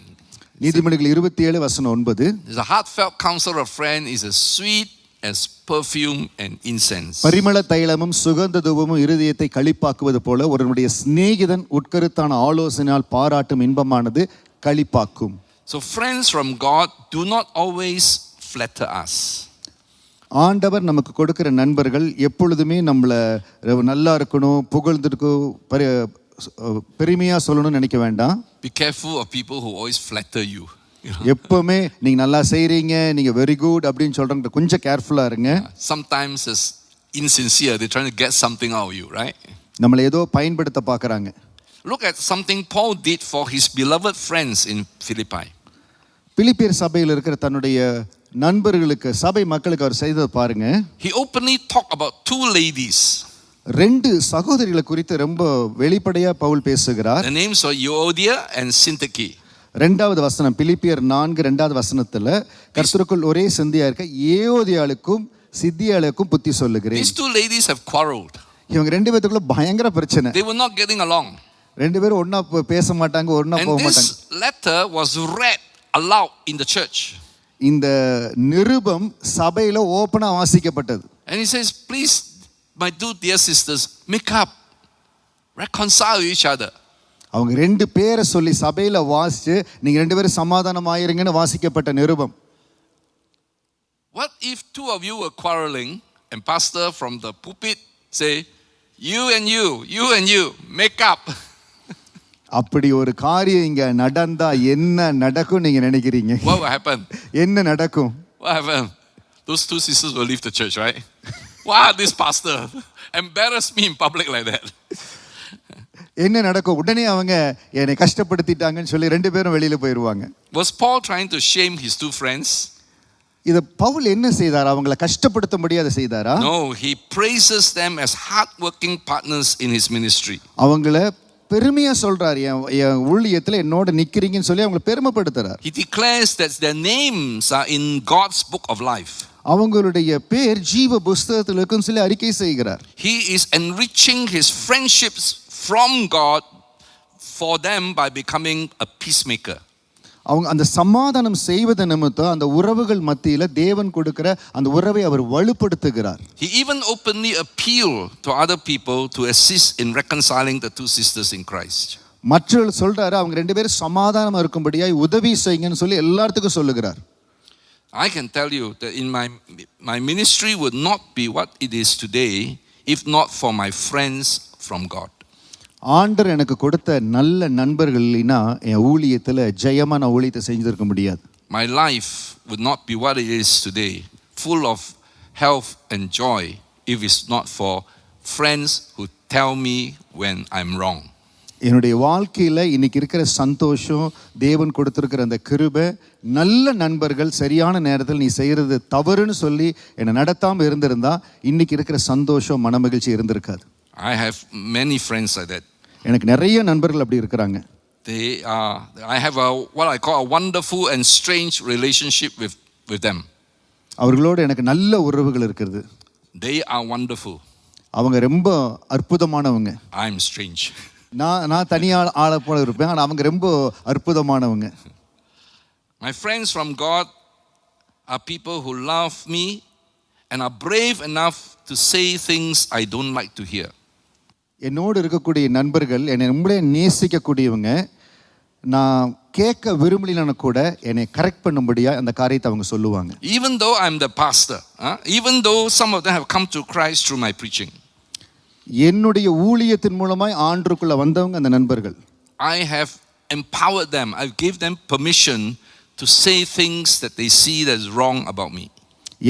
நீதிமொழிகள் 27 வசனம் 9. The heartfelt counsel of a friend is as sweet as perfume and incense. பரிமள தைலமும் சுகந்த தூபமும் இருதயத்தை களிப்பாக்குவது போல ஒருவனுடைய சிநேகிதன் உட்கருத்தான ஆலோசனையால் பாராட்டும் இன்பமானது களிப்பாக்கும். So friends from God do not always flatter us. ஆண்டவர் நமக்கு கொடுக்கிற நண்பர்கள் எப்பொழுதுமே நம்மள நல்லா இருக்கணும், புகழ்ந்திருக்கணும், பெருமையா சொல்லணும்னு நினைக்க வேண்டாம். Be careful of people who always flatter you. எப்பவுமே நீங்க நல்லா செய்றீங்க, நீங்க வெரி குட் அப்படின்னு சொல்றவங்க கொஞ்சம் கேர்ஃபுல்லா இருங்க. Sometimes it's insincere, they're trying to get something out of you, right? நம்மள ஏதோ பயன்படுத்த பார்க்கறாங்க. Look at something Paul did for his beloved friends in Philippi. பிலிப்பியர் சபையில் இருக்கிற தன்னுடைய நண்பர்களுக்கு, சபை மக்களுக்கு அவர் செய்ததை பாருங்க. He openly talked about two ladies. ரெண்டு சகோதரிகளை குறித்து ரொம்ப வெளிப்படையா பவுல் பேசுகிறார். The names are Euodia and Syntyche. இரண்டாவது வசனம் பிலிப்பியர் 4 இரண்டாவது வசனத்துல கர்த்தருக்குள் ஒரே சிந்தையா இருக்க ஏயோதியாளுக்கும் சித்தியாளுக்கும் புத்தி சொல்லுகிறேன். These two ladies have quarreled. இவங்க ரெண்டு பேத்துக்குள்ள பயங்கர பிரச்சனை. They were not getting along. ரெண்டு பேரும் ஒண்ணா பேச மாட்டாங்க, ஒண்ணா போக மாட்டாங்க. And this letter was read aloud in the church. இந்த நிருபம் சபையில ஓபனா வாசிக்கப்பட்டது. And he says, please my two dear sisters, make up, reconcile each other. அவங்க ரெண்டு பேரை சொல்லி சபையில வாசிச்சு நீங்க ரெண்டு பேரும் சமாதானம் ஆயிருங்கன்னு வாசிக்கப்பட்ட நிருபம். What if two of you were quarreling and pastor from the pulpit say, you and you make up? அப்படி ஒரு காரியம் இங்க நடந்தா என்ன நடக்கும் நீங்க நினைக்கிறீங்க? What will happen? என்ன நடக்கும்? What happened? Those two sisters will leave the church, right? Wow, this pastor embarrassed me in public like that. என்ன நடக்கும்? உடனே அவங்க என்னை கஷ்டப்படுத்திட்டாங்கன்னு சொல்லி ரெண்டு பேரும் வெளியில போயிடுவாங்க. Was Paul trying to shame his two friends? இத பவுல் என்ன செய்தார்? அவங்களை கஷ்டப்படுத்த முடியாத செய்தாரா? No, he praises them as hard-working partners in his ministry. அவங்கள பெருமையா சொல்றார், என் ஊழியத்துல என்னோட நிக்கிறீங்கன்னு சொல்லி அவங்களை பெருமைப்படுத்துறார். He declares that their names are in God's book of life. அவங்களுடைய பேர் ஜீவ புஸ்தகத்தில் இருக்குன்னு சொல்லி அறிக்கை செய்கிறார். He is enriching his friendships from God for them by becoming a peacemaker. அவங்க அந்த சமாதானம் செய்வது நிமித்தம் அந்த உறவுகள் மத்தியில தேவன் கொடுக்கிற அந்த உறவை அவர் வலுப்படுத்துகிறார். He even openly appealed to other people to assist in reconciling the two sisters in Christ. மற்றவர்கள் சொல்றாரு அவங்க ரெண்டு பேரும் சமாதானமா இருக்கும்படியாய் உதவி செய்யுங்கன்னு சொல்லி எல்லாத்துக்கும் சொல்லுகிறார். I can tell you that in my ministry would not be what it is today if not for my friends from God. ஆண்டவர் எனக்கு கொடுத்த நல்ல நண்பர்கள் இல்லைன்னா என் ஊழியத்துல ஜெயமா நான் ஊழியத்தை செஞ்சிருக்க முடியாது. My life would not be what it is today, full of health and joy, if it's not for friends who tell me when I'm wrong. என்னுடைய வாழ்க்கையில இன்னைக்கு இருக்கிற சந்தோஷம், தேவன் கொடுத்திருக்கிற அந்த கிருபை, நல்ல நண்பர்கள் சரியான நேரத்தில் நீ செய்யறது தவறுன்னு சொல்லி என்னை நடத்தாம இருந்திருந்தா இன்னைக்கு இருக்கிற சந்தோஷம் மனமகிழ்ச்சி இருந்திருக்காது. I have many friends like that. எனக்கு நிறைய நண்பர்கள் அப்படி இருக்கிறாங்க. I have what I call a wonderful and strange relationship with them. அவர்களோடு எனக்கு நல்ல உறவுகள் இருக்குது. They are wonderful. அவங்க ரொம்ப அற்புதமானவங்க. I am strange. நான் தனியா ஆள போல இருப்பேன், ஆனா அவங்க ரொம்ப அற்புதமானவங்க. My friends from God are people who love me and are brave enough to say things I don't like to hear. என்னோடு இருக்கக்கூடிய நண்பர்கள் என்னை ரொம்ப நேசிக்கக்கூடியவங்க, நான் கேட்க விரும்பலனா கூட என்னை கரெக்ட் பண்ணும்படியா அந்த காரியத்தை அவங்க சொல்லுவாங்க. Even though I'm the pastor, even though some of them have come to Christ through my preaching. என்னுடைய ஊழியத்தின் மூலமாய் ஆண்டவருக்குள்ள வந்தவங்க அந்த நண்பர்கள். I have empowered them. I gave them permission to say things that they see that is wrong about me.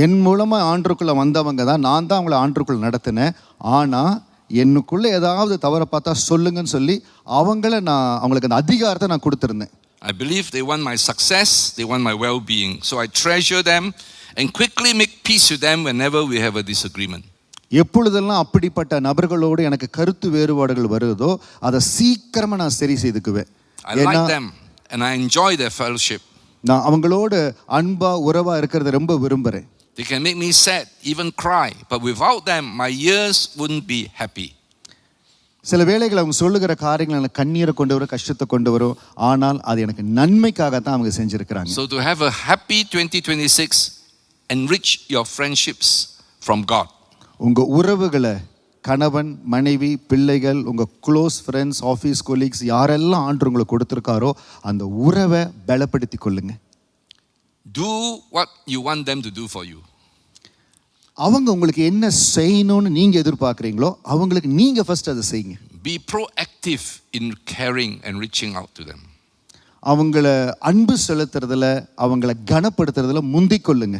என் மூலமா ஆண்டருக்குள்ள வந்தவங்க தான், நான் தான் அவங்கள ஆண்டருக்குள்ள நடத்தினேன். ஆனா என்னுக்குள்ள ஏதாவது தவற பார்த்தா சொல்லுங்கன்னு சொல்லி அவங்களுக்கு அந்த அதிகாரத்தை நான் கொடுத்திருந்தேன். I believe they want my success, they want my well-being. So I treasure them and quickly make peace with them whenever we have a disagreement. எப்பொழுதெல்லாம் அப்படிப்பட்ட நபர்களோடு எனக்கு கருத்து வேறுபாடுகள் வருதோ அதை சீக்கிரமா நான் சரி செய்துக்குவேன். I like them and I enjoy their fellowship. நான் அவங்களோட அன்பா உறவா இருக்கிறத ரொம்ப விரும்புறேன். They can make me sad, even cry, but without them my ears wouldn't be happy. சில வேளைகள் அவங்க சொல்லுகிற காரியங்கள் எனக்கு கண்ணீரை கொண்டு வரும், கஷ்டத்தை கொண்டு வரும். ஆனால் அது எனக்கு நன்மைக்காக தான் அவங்க செஞ்சிருக்கிறாங்க. So to have a happy 2026, enrich your friendships from God. உங்க உறவுகளை கணவன் மனைவி பிள்ளைகள் உங்க க்ளோஸ் ஃப்ரெண்ட்ஸ் ஆஃபீஸ் கொலீக்ஸ் யாரெல்லாம் ஆண்டவர் உங்களுக்கு கொடுத்துருக்காரோ அந்த உறவை பலப்படுத்தி கொள்ளுங்க. Do what you want them to do for you. அவங்க உங்களுக்கு என்ன செய்யணும்னு நீங்க எதிர்பார்க்குறீங்களோ அவங்களுக்கு நீங்க ஃபர்ஸ்ட் அதை செய்யுங்க. Be proactive in caring and reaching out to them. அவங்கள அன்பு செலுத்துறதுல அவங்கள கனப்படுத்துறதுல முந்திக் கொள்ளுங்க.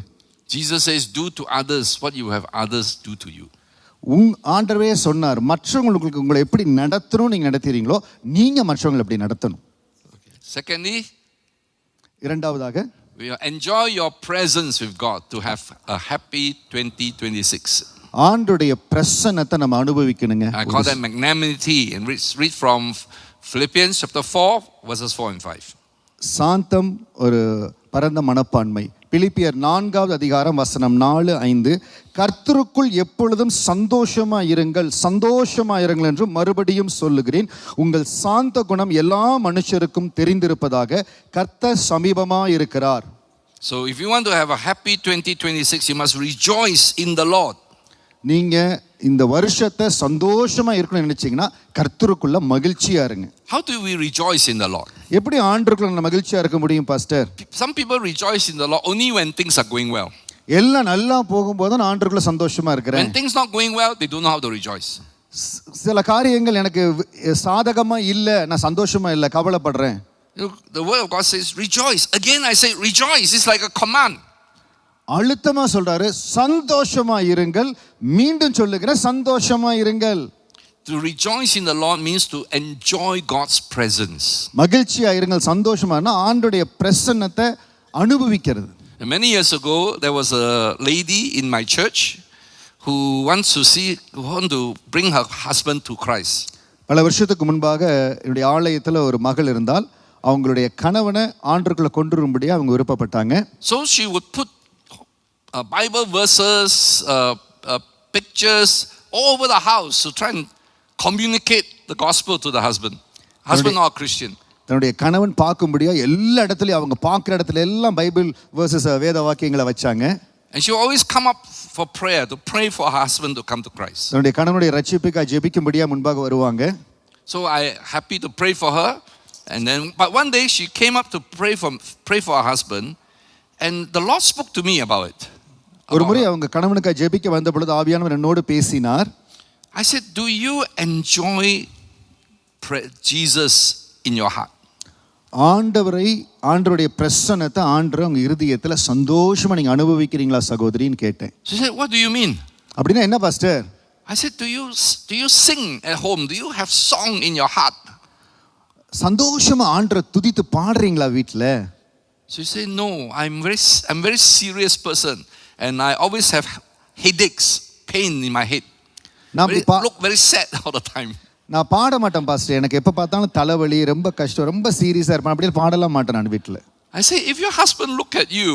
Jesus says, do to others what you have others do to you. ஆண்டவரே சொன்னார், மற்றவங்களுக்கு உங்களை எப்படி நடத்தணும் நீங்க நடத்துறீங்களோ நீங்க மற்றவங்களை எப்படி நடத்தணும். Secondly, இரண்டாவதாக, we enjoy your presence with God to have a happy 2026. ஆண்டவருடைய பிரசன்னத்தை நம்ம அனுபவிக்கணுங்க. I call that magnanimity, and read from Philippians chapter 4 verses 4 and 5. சாந்தம் ஒரு பரந்த மனப்பான்மை. பிலிப்பியர் 4வது அதிகாரம் வசனம் 4-5, கர்த்தருக்குள் எப்பொழுதும் சந்தோஷமாயிருங்கள் என்று மறுபடியும் சொல்லுகிறேன். உங்கள் சாந்த குணம் எல்லா மனுஷருக்கும் தெரிந்திருப்பதாக கர்த்தர் சமீபமாயிருக்கிறார். So if you want to have a happy 2026, you must rejoice in the Lord. நீங்க இந்த வருஷத்தை சந்தோஷமா இருக்கணும்னு நினைச்சீங்கன்னா கர்த்தருக்குள்ள மகிழ்ச்சியா இருங்க. How do we rejoice in the Lord? எப்படி ஆண்டவருக்குள்ள மகிழ்ச்சியா இருக்க முடியும் pastor? Some people rejoice in the Lord only when things are going well. எல்லாம் நல்லா போகும்போது நான் ஆண்டவருக்குள்ள சந்தோஷமா இருக்கிறேன். When things not going well, they don't know how to rejoice. சில காரியங்கள் எனக்கு சாதகமா இல்ல, நான் சந்தோஷமா இல்ல, கவலைப்படுறேன். The word of God says rejoice. Again I say rejoice. It's like a command. அழுத்தமா சொல்றாரு, சந்தோஷமா இருங்கள். மீண்டும் சொல்லுகிறேன், சந்தோஷமா இருங்கள். To rejoice in the Lord means to enjoy God's presence. மகிழ்ச்சியா இருங்கள், சந்தோஷமானா ஆண்டவருடைய பிரசன்னத்தை அனுபவிக்கிறது. Many years ago there was a lady in my church who wants to bring her husband to Christ. பல வருஷத்துக்கு முன்பாக என்னுடைய ஆலயத்துல ஒரு மகள் இருந்தால் அவங்களுடைய கணவனை ஆண்டவருக்குள்ள கொண்டு வரும்படியா அவங்க விருப்பப்பட்டாங்க. So she would put Bible verses, pictures all over the house to try and communicate the gospel to the husband or Christian. தன்னுடைய கணவன் பார்க்கும்படியா எல்லா இடத்துலயும் அவங்க பார்க்குற இடத்துல எல்லாம் பைபிள் வெர்சஸ் வேத வாக்கியங்களை வச்சாங்க. And she always come up for prayer to pray for her husband to come to Christ. தன்னுடைய கணவனுடைய ரட்சிப்புக்காக ஜெபிக்கும்படியா முன்பாக வருவாங்க. So I happy to pray for her, and then but one day she came up to pray for her husband, and the Lord spoke to me about it. ஒரு முறை அவங்க கணவனுக்காக ஜெபிக்க வந்த பொழுது ஆவியானவர் என்னோடு பேசினார். I said, do you enjoy Jesus in your heart? ஆண்டவருடைய பிரசன்னத்தை ஆண்டவர் உங்க இருதயத்துல சந்தோஷமா நீங்க அனுபவிக்கிறீங்களா சகோதரின்னு கேட்டேன். She said, what do you mean? அப்படின்னா என்ன pastor? I said, do you sing at home? Do you have song in your heart? சந்தோஷமா ஆண்டவரை துதித்து பாடுறீங்களா வீட்ல? She said, no, I'm very serious person and I always have headaches, pain in my head. Look very sad all the time. நான் பாட மாட்டேன் pastor, எனக்கு எப்ப பார்த்தாலும் தலைவலி, ரொம்ப கஷ்டம், ரொம்ப சீரியஸா இருப்பேன், அப்படியே பாடலாம் மாட்டேன் நான் வீட்ல. I say, if your husband look at you,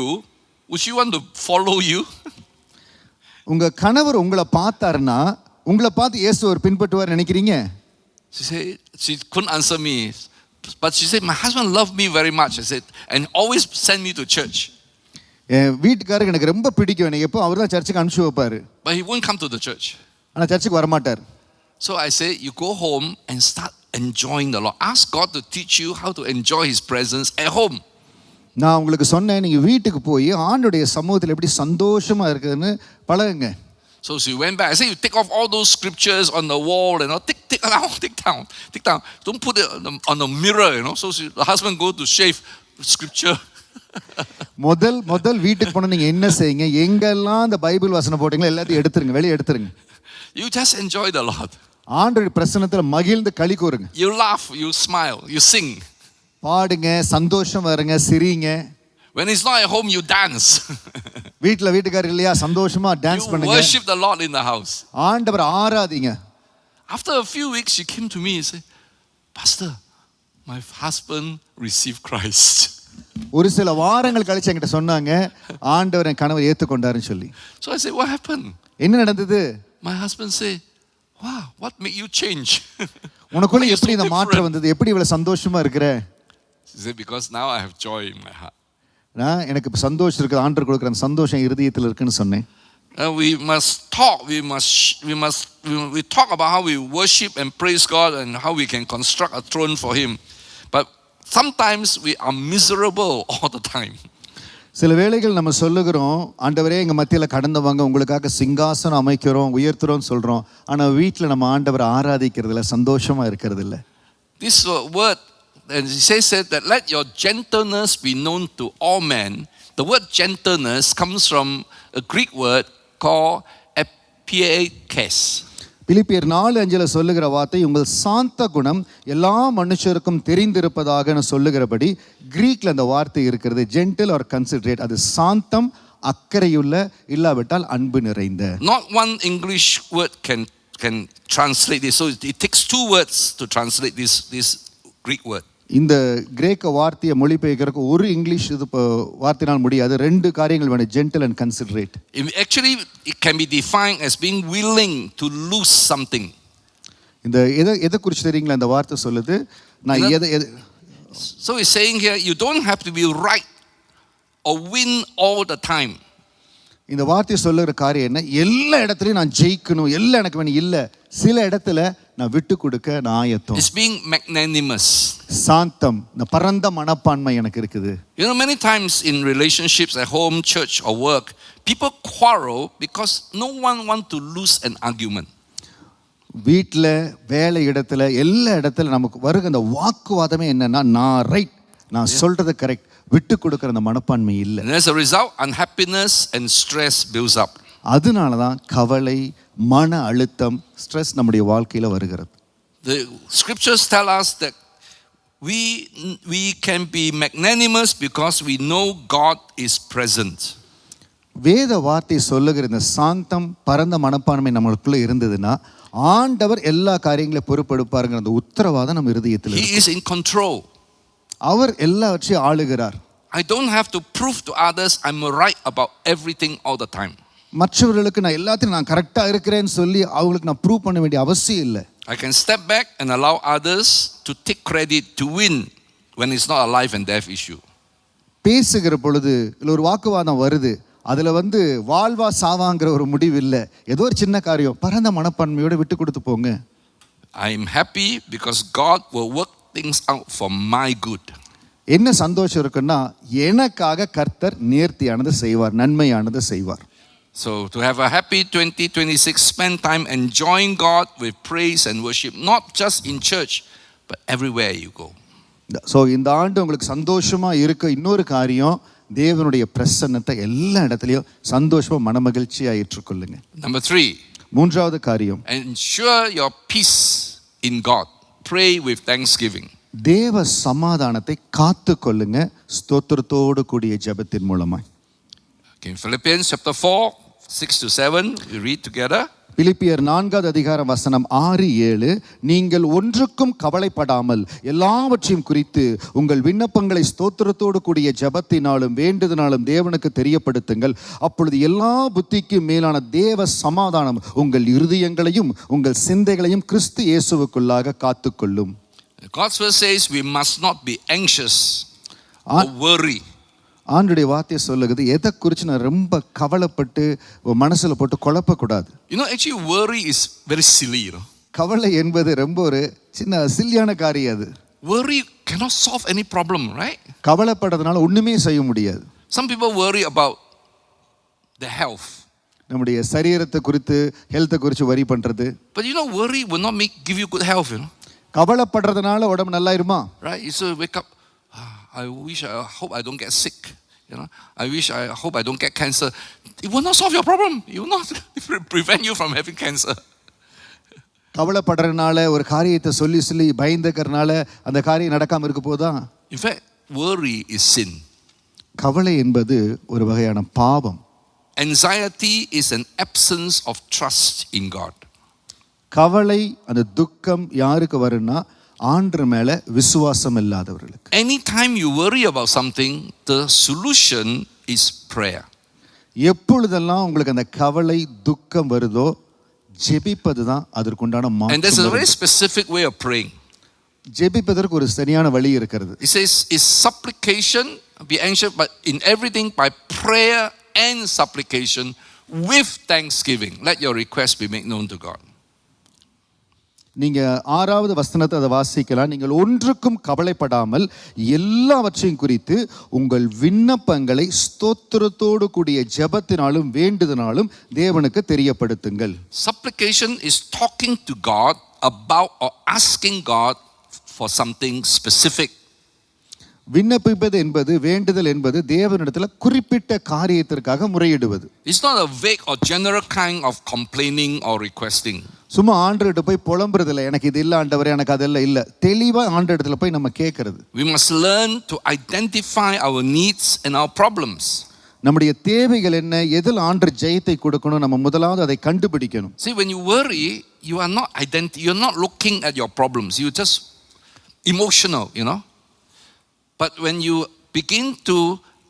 would you want to follow you? உங்க கணவர் உங்களை பார்த்தாருன்னா உங்களை பார்த்து இயேசுவை பின்பற்றுவார் நினைக்கிறீங்க? She couldn't answer me, but she said, my husband loved me very much. I said, and always send me to church. என் வீட்டுக்காரருக்கு எனக்கு ரொம்ப பிடிக்கும், எனக்கு எப்போ அவர் தான் சர்ச்சுக்கு அனுப்பிச்சு வைப்பாரு. But he won't come to the church. ஆனா சர்ச்சுக்கு வர மாட்டார். So I say, you go home and start enjoying the Lord. Ask God to teach you how to enjoy His presence at home. நான் உங்களுக்கு சொன்னேன், நீங்க வீட்டுக்கு போய் ஆண்டவருடைய சமூகத்தில் எப்படி சந்தோஷமா இருக்குதுன்னு பழகுங்க. So she went back. I said, you take off all those scriptures on the wall, take down. Don't put it on the mirror, So the husband go to shave scripture. முதல் வீட்டுக்கு போனா நீங்க என்ன செய்யுங்க, எங்கெல்லாம் அந்த பைபிள் வசனம் போட்டீங்களோ எல்லாத்தையும் எடுத்துருங்க, வெளியே எடுத்துருங்க. You just enjoy the Lord. ஆண்டவருடைய பிரசன்னத்துல மகிழ்ந்து களி கூறுங்க. You laugh, you smile, you sing. பாடுங்க, சந்தோஷம் வருங்க, சிரிங்க. When he's not at home, you dance. வீட்டுக்காரர் இல்லையா, சந்தோஷமா டான்ஸ் பண்ணுங்க. You worship the Lord in the house. ஆண்டவரை ஆராதிங்க. After a few weeks, she came to me and said, Pastor, my husband received Christ. ஒரு சில வாரங்கள் கழிச்சு என்கிட்ட சொன்னாங்க, ஆண்டவர் என் கணவர் ஏத்துக்கொண்டாருன்னு சொல்லி. So I said, what happened? என்ன நடந்தது? My husband said, wow, what made you change? உனக்குள்ள எப்படி இந்த மாற்றம் வந்தது, எப்படி இவ்வளவு சந்தோஷமா இருக்கிற? She said, because now I have joy in my heart. நான் எனக்கு இப்ப சந்தோஷம் இருக்கு, ஆண்டவர் கொடுக்கிற அந்த சந்தோஷம் இருதயத்தில் இருக்குன்னு சொன்னேன். We must talk. We talk about how we worship and praise God and how we can construct a throne for Him. But sometimes we are miserable all the time. சில வேளைகள் நம்ம சொல்லுகிறோம், ஆண்டவரே எங்க மத்தியில கடந்து வாங்க, உங்களுக்காக சிங்காசனம் அமைக்கிறோம், உயர்த்துறோம் சொல்றோம். ஆனா வீட்டில் நம்ம ஆண்டவரை ஆராதிக்கிறதுல சந்தோஷமா இருக்கிறது இல்ல. This word, and he says that let your gentleness be known to all men. The word gentleness comes from a Greek word called epiekes. பிலிப்பியர் 4:5 சொல்லுகிற வார்த்தை, உங்கள் சாந்த குணம் எல்லா மனுஷருக்கும் தெரிந்திருப்பதாக சொல்லுகிறபடி கிரீக்ல அந்த வார்த்தை இருக்கிறது. Gentle or considerate. அது சாந்தம், அக்கறையுள்ள, இல்லாவிட்டால் அன்பு நிறைந்த. Not one English word can translate this. So it takes two words to translate this Greek word. இந்த கிரேக்க வார்த்தையை மொழிபெயர்க்கிறதுக்கு ஒரு இங்கிலீஷ் வார்த்தையினால் முடியாது. ரெண்டு காரியங்கள் வேணும், gentle and considerate. Actually it can be defined as being willing to lose something. இந்த எதை குறித்து தெரியுங்களா இந்த வார்த்தை சொல்லுது? நான் So he's saying here, you don't have to be right or win all the time. இந்த வார்த்தை சொல்லுற காரியம் என்ன? எல்லா இடத்துலயும் நான் ஜெயிக்கணும், எல்லாம் எனக்கு வேணும் இல்ல. சில இடத்துல நான் விட்டு கொடுக்க நான் ஆயத்தம். It's being magnanimous. சாந்தம், இந்த பரந்த மனப்பான்மை எனக்கு இருக்குது. Many times in relationships at home, church or work, people quarrel because no one wants to lose an argument. வீட்டில், வேலை இடத்துல, எல்லா இடத்துல நமக்கு வருகிற அந்த வாக்குவாதமே என்னன்னா, நான் ரைட், நான் சொல்றது கரெக்ட், விட்டு கொடுக்கிற அந்த மனப்பான்மை இல்லை. And as a result, unhappiness and stress builds up. அதனால தான் கவலை, மன அழுத்தம், ஸ்ட்ரெஸ் நம்முடைய வாழ்க்கையில வருகிறது. The scriptures tell us that we can be magnanimous because we know God is present. வேத வார்த்தை சொல்லுகிற இந்த சாந்தம், பரந்த மனப்பான்மை நம்மளுக்குள்ள இருந்ததுன்னா ஆண்டவர் எல்லா காரியங்களையும் பொறுப்பெடுப்பாருங்கிற அந்த உத்தரவாதம் நம்ம இருதயத்தில் இருக்கு. He is in control. அவர் எல்லாவற்றையும் ஆளுகிறார். I don't have to prove to others I'm right about everything all the time. மற்றவர்களுக்கு நான் எல்லாத்தையும் நான் கரெக்டா இருக்கிறேன்னு சொல்லி அவங்களுக்கு நான் ப்ரூவ் பண்ண வேண்டிய அவசியம் இல்லை. I can step back and allow others to take credit to win when it's not a life and death issue. பேசுகிற பொழுது இல்லை ஒரு வாக்குவாதம் வருது, அதுல வாழ்வா சாவாங்கிற ஒரு முடிவு இல்லை, ஏதோ ஒரு சின்ன காரியம், பரந்த மனப்பான்மையோட விட்டு கொடுத்து போங்க. I am happy because God will work things out for my good. என்ன சந்தோஷம் இருக்குன்னா, எனக்காக கர்த்தர் நேர்த்தியானது செய்வார், நன்மையானது செய்வார். So to have a happy 2026, spend time enjoying God with praise and worship, not just in church but everywhere you go. So இந்த ஆண்டு உங்களுக்கு சந்தோஷமா இருக்க இன்னொரு காரியம், தேவனுடைய பிரசன்னத்தை எல்லா இடத்துலயும் சந்தோஷமா மனமகிழ்ச்சியா ஏற்றுக்கொள்ளுங்க. Number 3, மூன்றாவது காரியம், ensure your peace in God. Pray with thanksgiving. தேவ சமாதானத்தை காத்து கொள்ளுங்க ஸ்தோத்திரத்தோடு கூடிய ஜெபத்தின் மூலமா. Okay, Philippians chapter 4, 6-7, we read together. பிலிப்பியர் 4:6-7, நீங்கள் ஒன்றுக்கும் கவலைப்படாமல் எல்லாவற்றையும் குறித்து உங்கள் விண்ணப்பங்களை ஸ்தோத்திரத்தோடு கூடிய ஜெபத்தினாலும் வேண்டுதனாலும் தேவனுக்கு தெரியப்படுத்துங்கள். அப்பொழுது எல்லா புத்திக்கும் மேலான தேவ சமாதானம் உங்கள் இருதயங்களையும் உங்கள் சிந்தைகளையும் கிறிஸ்து இயேசுவுக்குள்ளாக காத்துக்கொள்ளும். God's word says we must not be anxious or worry. ஆண்டுடைய வார்த்தை சொல்லுகிறது, எதை குறித்து நான் ரொம்ப கவலைப்பட்டு மனசுல போட்டு குழப்பக்கூடாது. Actually worry is very silly. கவலை என்பது ரொம்ப ஒரு சின்ன சில்லியான காரியம். அது worry cannot solve any problem, right? கவலைப்படுறதுனால ஒண்ணுமே செய்ய முடியாது. Some people worry about their health. நம்முடைய சரீரத்தை குறித்து ஹெல்த்தை குறித்து வரி பண்றது. But you know, worry will not give you good health, you know. கவலைப்படுறதுனால உடம்பு நல்லா இருமா? Right? You so wake up, I hope I don't get sick. You know, I hope I don't get cancer. It will not solve your problem. It will not prevent you from having cancer. கவலைப்படுறதுனால ஒரு காரியத்தை சொல்லி பயந்துக்கிறதுனால அந்த காரியம் நடக்காம இருக்க போதா? In fact, worry is sin. கவலை என்பது ஒரு வகையான பாவம். Anxiety is an absence of trust in God. கவலை அந்த துக்கம் யாருக்கு வரும்னா ஆண்டவர் மேல விசுவாசம் இல்லாதவர்களுக்கு. Anytime you worry about something, the solution is prayer. எப்பொழுதெல்லாம் உங்களுக்கு அந்த கவலை துக்கம் வருதோ ஜெபிப்பது தான் அதற்குண்டான மாற்றம். And there's a very specific way of praying. ஜெபிப்பதற்கு ஒரு சரியான வழி இருக்கிறது. It says, is supplication, be anxious but in everything by prayer and supplication with thanksgiving. Let your request be made known to God. நீங்க 6வது வசனத்தை அதை வாசிக்கலாம். நீங்கள் ஒன்றுக்கும் கவலைப்படாமல் எல்லாவற்றையும் குறித்து உங்கள் விண்ணப்பங்களை ஸ்தோத்திரத்தோடு கூடிய ஜெபத்தினாலும் வேண்டுதனாலும் தேவனுக்கு தெரியப்படுத்துங்கள். Supplication is talking to God about or asking God for something specific. விண்ணப்பிப்பது என்பது வேண்டுதல் என்பது தேவனிடத்தில் குறிப்பிட்ட காரியத்திற்காக முறையிடுவது. It's not a vague or general kind of complaining or requesting. சும்மா ஆண்டவர்கிட்ட போய் புலம்புறது இல்லை, எனக்கு இது இல்லை ஆண்டவரே, எனக்கு அதெல்லாம் இல்லை. தெளிவாக ஆண்டவரிடத்துல போய் நம்ம கேட்கறது. We must learn to identify our needs and our problems. நம்முடைய தேவைகள் என்ன, எதில் ஆண்டவர் ஜெயத்தை கொடுக்கணும், நம்ம முதலாவது அதை கண்டுபிடிக்கணும். See, when you worry, you're not looking at your problems. You're just emotional, you know. But when you begin to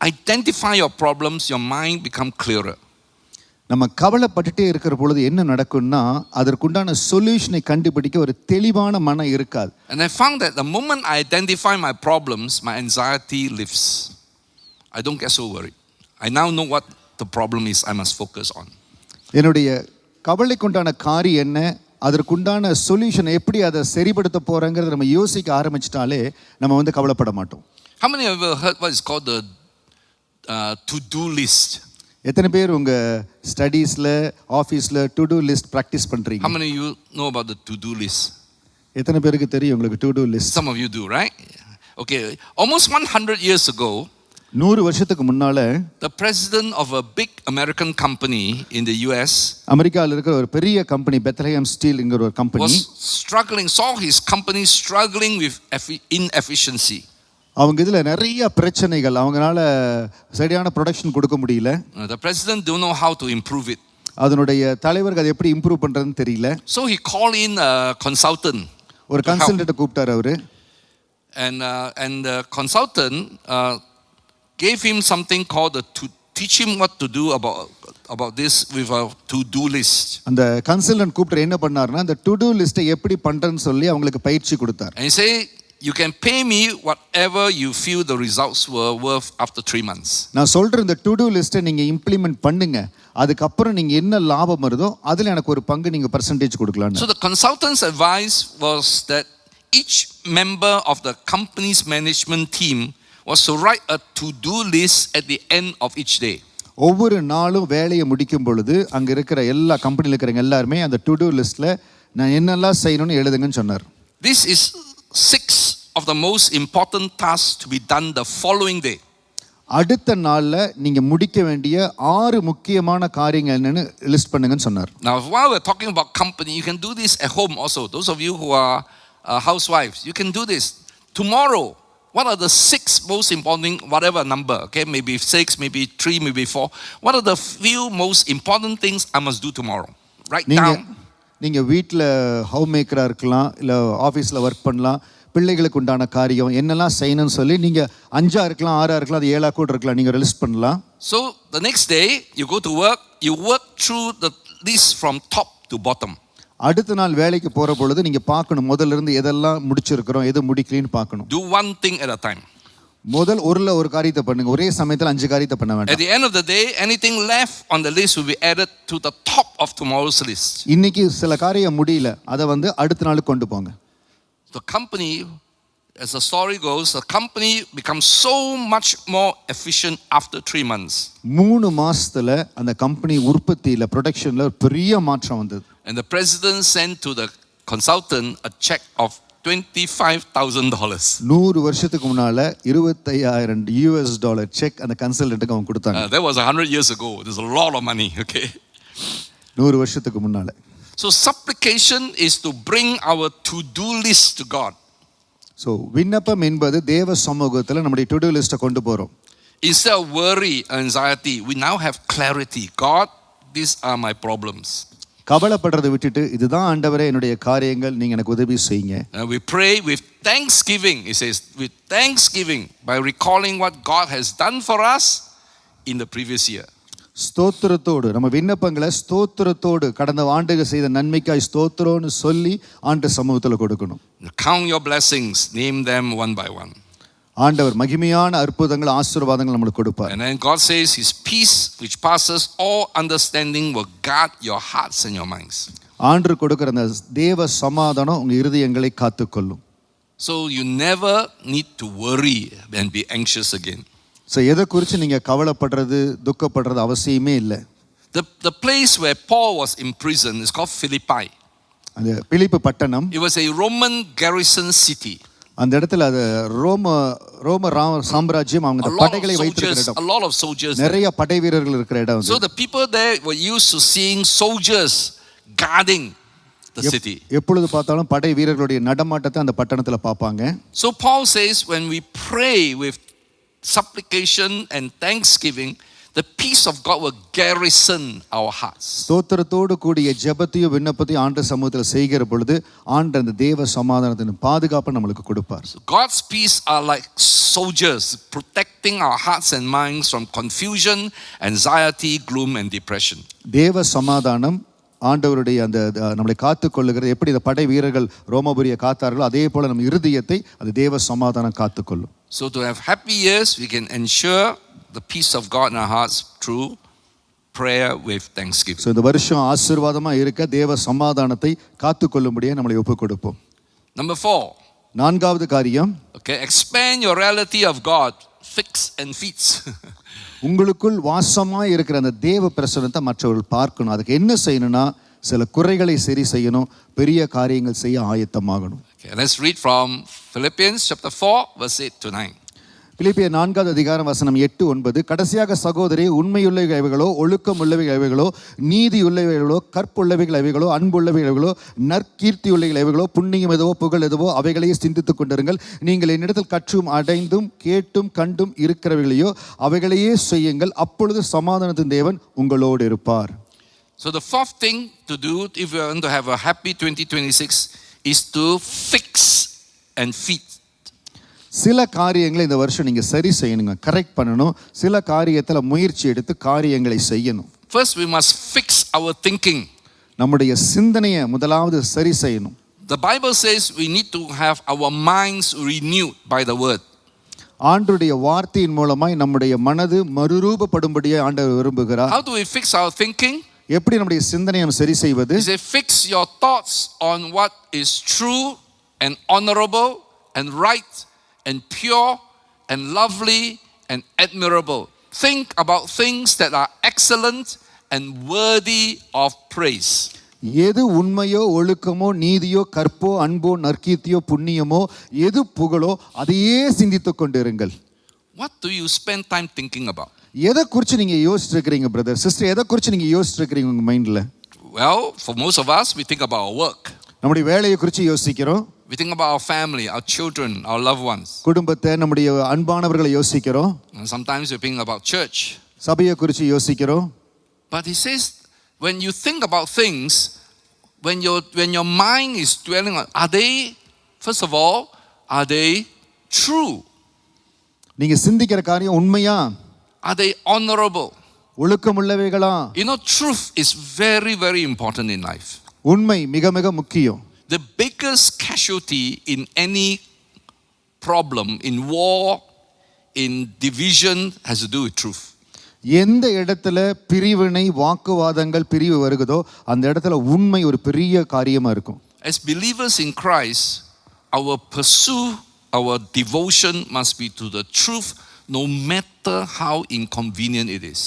identify your problems, your mind become clearer. நம்ம கவலைப்பட்டுட்டே இருக்கிற பொழுது என்ன நடக்கும்னா அதற்குண்டான சொல்யூஷனை கண்டுபிடிக்க ஒரு தெளிவான மனம் இருக்காது. And I found that the moment I identify my problems, my anxiety lifts. I don't get so worried. I now know what the problem is I must focus on. என்னுடைய கவலைக்குண்டான காரியம் என்ன, அதற்குண்டான சொல்யூஷன் எப்படி அதை சரிப்படுத்த போறங்கிறத நம்ம யோசிக்க ஆரம்பிச்சிட்டாலே நம்ம கவலைப்பட மாட்டோம். How many of you have heard what is called the to-do list? எத்தனை பேர் உங்க ஸ்டடீஸ்ல ஆபீஸ்ல டு டு லிஸ்ட் பிராக்டீஸ் பண்றீங்க? How many of you know about the to-do list? எத்தனை பேருக்கு தெரியும் உங்களுக்கு to to list? Some of you do, right? Okay, almost 100 years ago, 100 வருஷத்துக்கு முன்னால the president of a big American company in the US, அமெரிக்கால இருக்கிற ஒரு பெரிய கம்பெனி பெத்லஹேம் ஸ்டீல்ங்கிற ஒரு company saw his company struggling with inefficiency. அவங்க இதுல நிறைய பிரச்சனைகள், அவங்களால சரியான ப்ரொடக்ஷன் கொடுக்க முடியல. The president don't know how to improve it. அதனுடைய தலைவருக்கு அதை எப்படி இம்ப்ரூவ் பண்றதுன்னு தெரியல. So he called in a consultant. ஒரு கன்சல்டன்ட் கூப்பிட்டாரு அவரு. And the consultant gave him something called to teach him what to do about this with a to-do list. அந்த கன்சல்டன்ட் கூப்பிட்டு என்ன பண்ணாருன்னா அந்த to-do லிஸ்ட்டை எப்படி பண்றேன்னு சொல்லி அவங்களுக்கு பயிற்சி கொடுத்தார். And he say, you can pay me whatever you feel the results were worth after 3 months. நான் சொல்ற இந்த to-do லிஸ்ட்டை நீங்க இம்ப்ளிமெண்ட் பண்ணுங்க, அதுக்கு அப்புறம் நீங்க என்ன லாபம் வருதோ அதுல எனக்கு ஒரு பங்கு நீங்க பெர்சன்டேஜ் கொடுக்கலாம்னு. So the consultant's advice was that each member of the company's management team was to write a to-do list at the end of each day. ஒவ்வொரு நாளும் வேலையை முடிக்கும் பொழுது அங்க இருக்கிற எல்லா கம்பெனில இருக்கிறவங்க எல்லாரும் அந்த to-do லிஸ்ட்ல நான் என்னெல்லாம் செய்யணும்னு எழுதுங்கன்னு சொன்னார். This is 6 of the most important tasks to be done the following day. அடுத்த நாள்ல நீங்க முடிக்க வேண்டிய 6 முக்கியமான காரியங்கள் என்னன்னு லிஸ்ட் பண்ணுங்கன்னு சொன்னார். Now while we're talking about company, you can do this at home also. Those of you who are housewives, you can do this. Tomorrow, what are the 6 most important, whatever number, okay, maybe 6, maybe 3, maybe 4. What are the few most important things I must do tomorrow? Write down. நீங்க வீட்டில் home மேக்கராக இருக்கலாம், இல்லை ஆஃபீஸில் work பண்ணலாம், பிள்ளைகளுக்கு உண்டான காரியம் என்னெல்லாம் செய்யணும்னு சொல்லி நீங்கள் 5 இருக்கலாம், 6 இருக்கலாம், அது 7 கூட இருக்கலாம், நீங்கள் லிஸ்ட் பண்ணலாம். So the next day you go to work, you work through the list from top to bottom. அடுத்த நாள் வேலைக்கு போகிற பொழுது நீங்கள் பார்க்கணும் முதல்ல இருந்து எதெல்லாம் முடிச்சிருக்கிறோம், எது முடிக்கலன்னு பார்க்கணும். Do one thing at a time. முதல் ஒரு காரியத்தை பண்ணுங்க, ஒரே சமயத்தில் 5 காரியத்தை பண்ண வேண்டாம். At the end of the day, anything left on the list will be added to the top of tomorrow's list. இன்னைக்கு சில காரியம் முடியல, அதை அடுத்த நாளுக்கு கொண்டு போங்க. The company as the story goes, the company becomes so much more efficient after 3 months. 3 மாசத்துல அந்த கம்பெனி உற்பத்தியில ப்ரொடக்ஷன்ல ஒரு பெரிய மாற்றம் வந்தது. And the president sent to the consultant a check of $25,000. 100 வருஷத்துக்கு முன்னால $25,000 செக் அந்த கன்சல்டன்ட்க்கு அவங்க கொடுத்தாங்க. That was 100 years ago. There's a lot of money, okay? 100 வருஷத்துக்கு முன்னால. So supplication is to bring our to-do list to God. So விண்ணப்பம் என்பது தேவ சமூகத்துல நம்முடைய to do list கொண்டு போறோம். Instead of worry, anxiety, we now have clarity. God, these are my problems. கவலைப்படுறதை விட்டுட்டு இதுதான் ஆண்டவரே என்னுடைய காரியங்கள், நீங்க எனக்கு உதவி செய்யுங்க. And we pray with thanksgiving. It says with thanksgiving by recalling what God has done for us in the previous year. ஸ்தோத்திரத்தோடு நம்ம விண்ணப்பங்களை ஸ்தோத்திரத்தோடு கடந்த ஆண்டுகள் செய்த நன்மைக்காய் ஸ்தோத்திரம்னு சொல்லி ஆண்டு சமூகத்தில் கொடுக்கணும். Count your blessings, name them one by one. ஆண்டவர் மகிமையான அற்புதங்கள் ஆசீர்வாதங்கள் நமக்கு கொடுப்பார். And then God says his peace which passes all understanding will guard your hearts and your minds. ஆண்டவர் கொடுக்கிற அந்த தேவ சமாதானம் உங்க இருதயங்களை காத்துக்கொள்ளும். So you never need to worry and be anxious again. So எதை குறித்து நீங்க கவலைப்படுறது துக்கப்படுறது அவசியமே இல்லை. The place where Paul was imprisoned is called Philippi. அந்த பிலிப்பு பட்டணம். It was a Roman garrison city. அந்த இடத்துல அது ரோம சாம்ராஜ்யம் அவங்க படைகளை வைத்திருக்கிற இடம். A lot of soldiers. நிறைய படை வீரர்கள் இருக்கிற இடம். So the people there were used to seeing soldiers guarding the city. எப்பொழுது பார்த்தாலும் படை வீரர்களுடைய நடமாட்டத்தை அந்த பட்டணத்துல பார்ப்பாங்க. So Paul says when we pray with supplication and thanksgiving, the peace of God will garrison our hearts. ஸ்தோத்திரத்தோடு கூடிய ஜெபத்தையும் விண்ணப்பத்தையும் ஆண்டவர் சமூகத்தில் செய்கிற பொழுது ஆண்டவர் அந்த தேவ சமாதானத்தின் பாதுகாப்பை நமக்கு கொடுப்பார். So God's peace are like soldiers protecting our hearts and minds from confusion, anxiety, gloom and depression. தேவ சமாதானம் ஆண்டவருடைய அந்த நம்மளை காத்துக்கொள்ளுகிறது. எப்படி இந்த படை வீரர்கள் ரோமபுரியை காத்தார்களோ அதே போல நம்ம இருதயத்தை அந்த தேவ சமாதானம் காத்துக்கொள்ளும். So to have happy years, we can ensure the peace of God in our hearts through prayer with thanksgiving. So இந்த வருஷம் ஆசீர்வாதமா இருக்க தேவ சமாதானத்தை காத்துக்கொள்ளும்படியே நம்மளை ஒப்புக் கொடுப்போம். Number 4. நான்காவது காரியம். Okay, expand your reality of God, fix and feats. உங்களுக்குள் வாசமாய் இருக்கிற அந்த தேவ பிரசன்னத்தை மற்றவர்கள் பார்க்கணும். அதுக்கு என்ன செய்யணும்னா சில குறைகளை சரி செய்யணும், பெரிய காரியங்கள் செய்ய ஆயத்தமாகணும். Okay, let's read from Philippians chapter 4 verse 8 to 9. பிலிப்பியர் 4வது அதிகாரம் வசனம் 8-9. கடைசியாக சகோதரி, உண்மையுள்ளவைகளோ ஒழுக்கமுள்ளவைகளோ நீதியுள்ளவைகளோ கற்புள்ளவைகளோ அன்புள்ளவைகளோ நற்கீர்த்தியுள்ளவைகளோ புண்ணியம் எதுவோ புகழ் எதுவோ அவைகளையே சிந்தித்துக் கொண்டிருங்கள். நீங்கள் என்னிடத்தில் கற்றும் அடைந்தும் கேட்டும் கண்டும் இருக்கிறவைகளையோ அவைகளையே செய்யுங்கள். அப்பொழுது சமாதானத்தின் தேவன் உங்களோடு இருப்பார். So the fourth thing to do if you want to have a happy 2026 is to fix and feat. சில காரியங்களை இந்த வருஷம் நீங்க சரி செய்யணுங்க, கரெக்ட் பண்ணணும். சில காரியத்துல முயற்சி எடுத்து காரியங்களை செய்யணும். First we must fix our thinking. நம்முடைய சிந்தனையை முதலாவது சரி செய்யணும். The Bible says we need to have our minds renewed by the word. ஆண்டவருடைய வார்த்தையின் மூலமாய் நம்முடைய மனது மறுரூபப்படும்படியே ஆண்டவர் விரும்புகிறார். How do we fix our thinking? எப்படி நம்முடைய சிந்தனையை நாம் சரி செய்வது? He says fix your thoughts on what is true and honorable and right and pure and lovely and admirable. Think about things that are excellent and worthy of praise. எது உண்மையோ ஒழுக்கமோ நீதியோ கற்போ அன்போ நற்கீர்த்தியோ புண்ணியமோ எது புகழோ அதையே சிந்தித்துக் கொண்டிருங்கள். What do you spend time thinking about? எதை குறித்து நீங்க யோசிச்சுட்டு இருக்கீங்க பிரதர் சிஸ்டர்? எதை குறித்து நீங்க யோசிச்சுட்டு இருக்கீங்க உங்க மைண்ட்ல? Well, for most of us we think about our work. நம்முடைய வேலையை குறித்து யோசிக்கிறோம். We think about our family, our children, our loved ones. குடும்பத்தை நம்முடைய அன்பானவர்களை யோசிக்கிறோம். And sometimes we think about church. சபையை குறித்து யோசிக்கிறோம். But he says when you think about things, when your mind is dwelling on, are they, first of all, are they true? நீங்க சிந்திக்கிற காரியம் உண்மையா? Are they honorable? ஒழுக்கமுள்ளவைகளா? You know, truth is very, very important in life. உண்மை மிக மிக முக்கியம். The biggest casualty in any problem, in war, in division, has to do with truth. எந்த இடத்துல பிரிவினை வாக்குவாதங்கள் பிரிவு வருகிறதோ அந்த இடத்துல உண்மை ஒரு பெரிய காரியமா இருக்கும். As believers in Christ, our pursuit our devotion must be to the truth, no matter how inconvenient it is.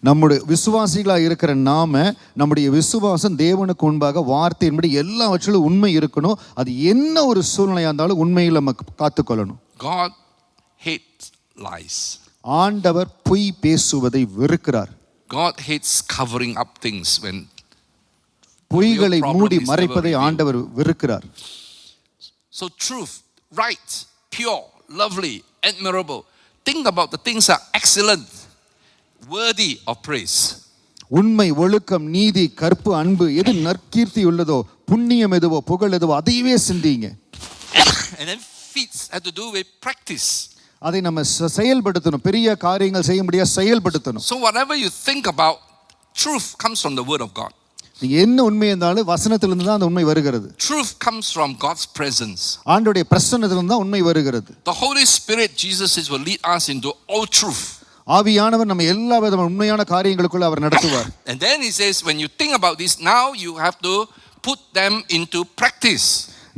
நம்முடைய விசுவாசிகளாக இருக்கிற நாம நம்முடைய விசுவாசம் தேவனுக்கு முன்பாக வார்த்தையின்படி எல்லாவற்றிலும் உண்மை இருக்கணும். அது என்ன ஒரு சூழ்நிலையா இருந்தாலும் உண்மையில் நம்ம காத்துக்கொள்ளணும். God hates lies. ஆண்டவர் பொய் பேசுவதை வெறுக்கிறார். God hates covering up things when பொய்களை மூடி மறைப்பதை ஆண்டவர் வெறுக்கிறார். So truth, right, pure, lovely, admirable. Think about the things that are excellent, worthy of praise. உண்மை, ஒழுக்கம், நீதி, கற்பு, அன்பு, எது நற்கீர்த்தி உள்ளதோ, புண்ணியம் எதுவோ, புகழ் எதுவோ அதையே சிந்திங்க. And then feats have to do with practice. அதை நம்ம செயல்படுத்தணும். பெரிய காரியங்கள் செய்ய முடியாது, செயல்படுத்தணும். So whatever you think about, truth comes from the word of God. நீங்க என்ன உண்மை இருந்தாலும் வசனத்திலிருந்து தான் அந்த உண்மை வருகிறது. Truth comes from God's presence. ஆண்டவருடைய பிரசன்னத்திலிருந்து தான் உண்மை வருகிறது. The Holy Spirit, Jesus says, will lead us into all truth. ஆவியானவர் நம்ம எல்லா விதமான உண்மையான காரியங்களுக்குள்ள அவர் நடத்துவார். And then he says, when you think about this, now you have to put them into practice.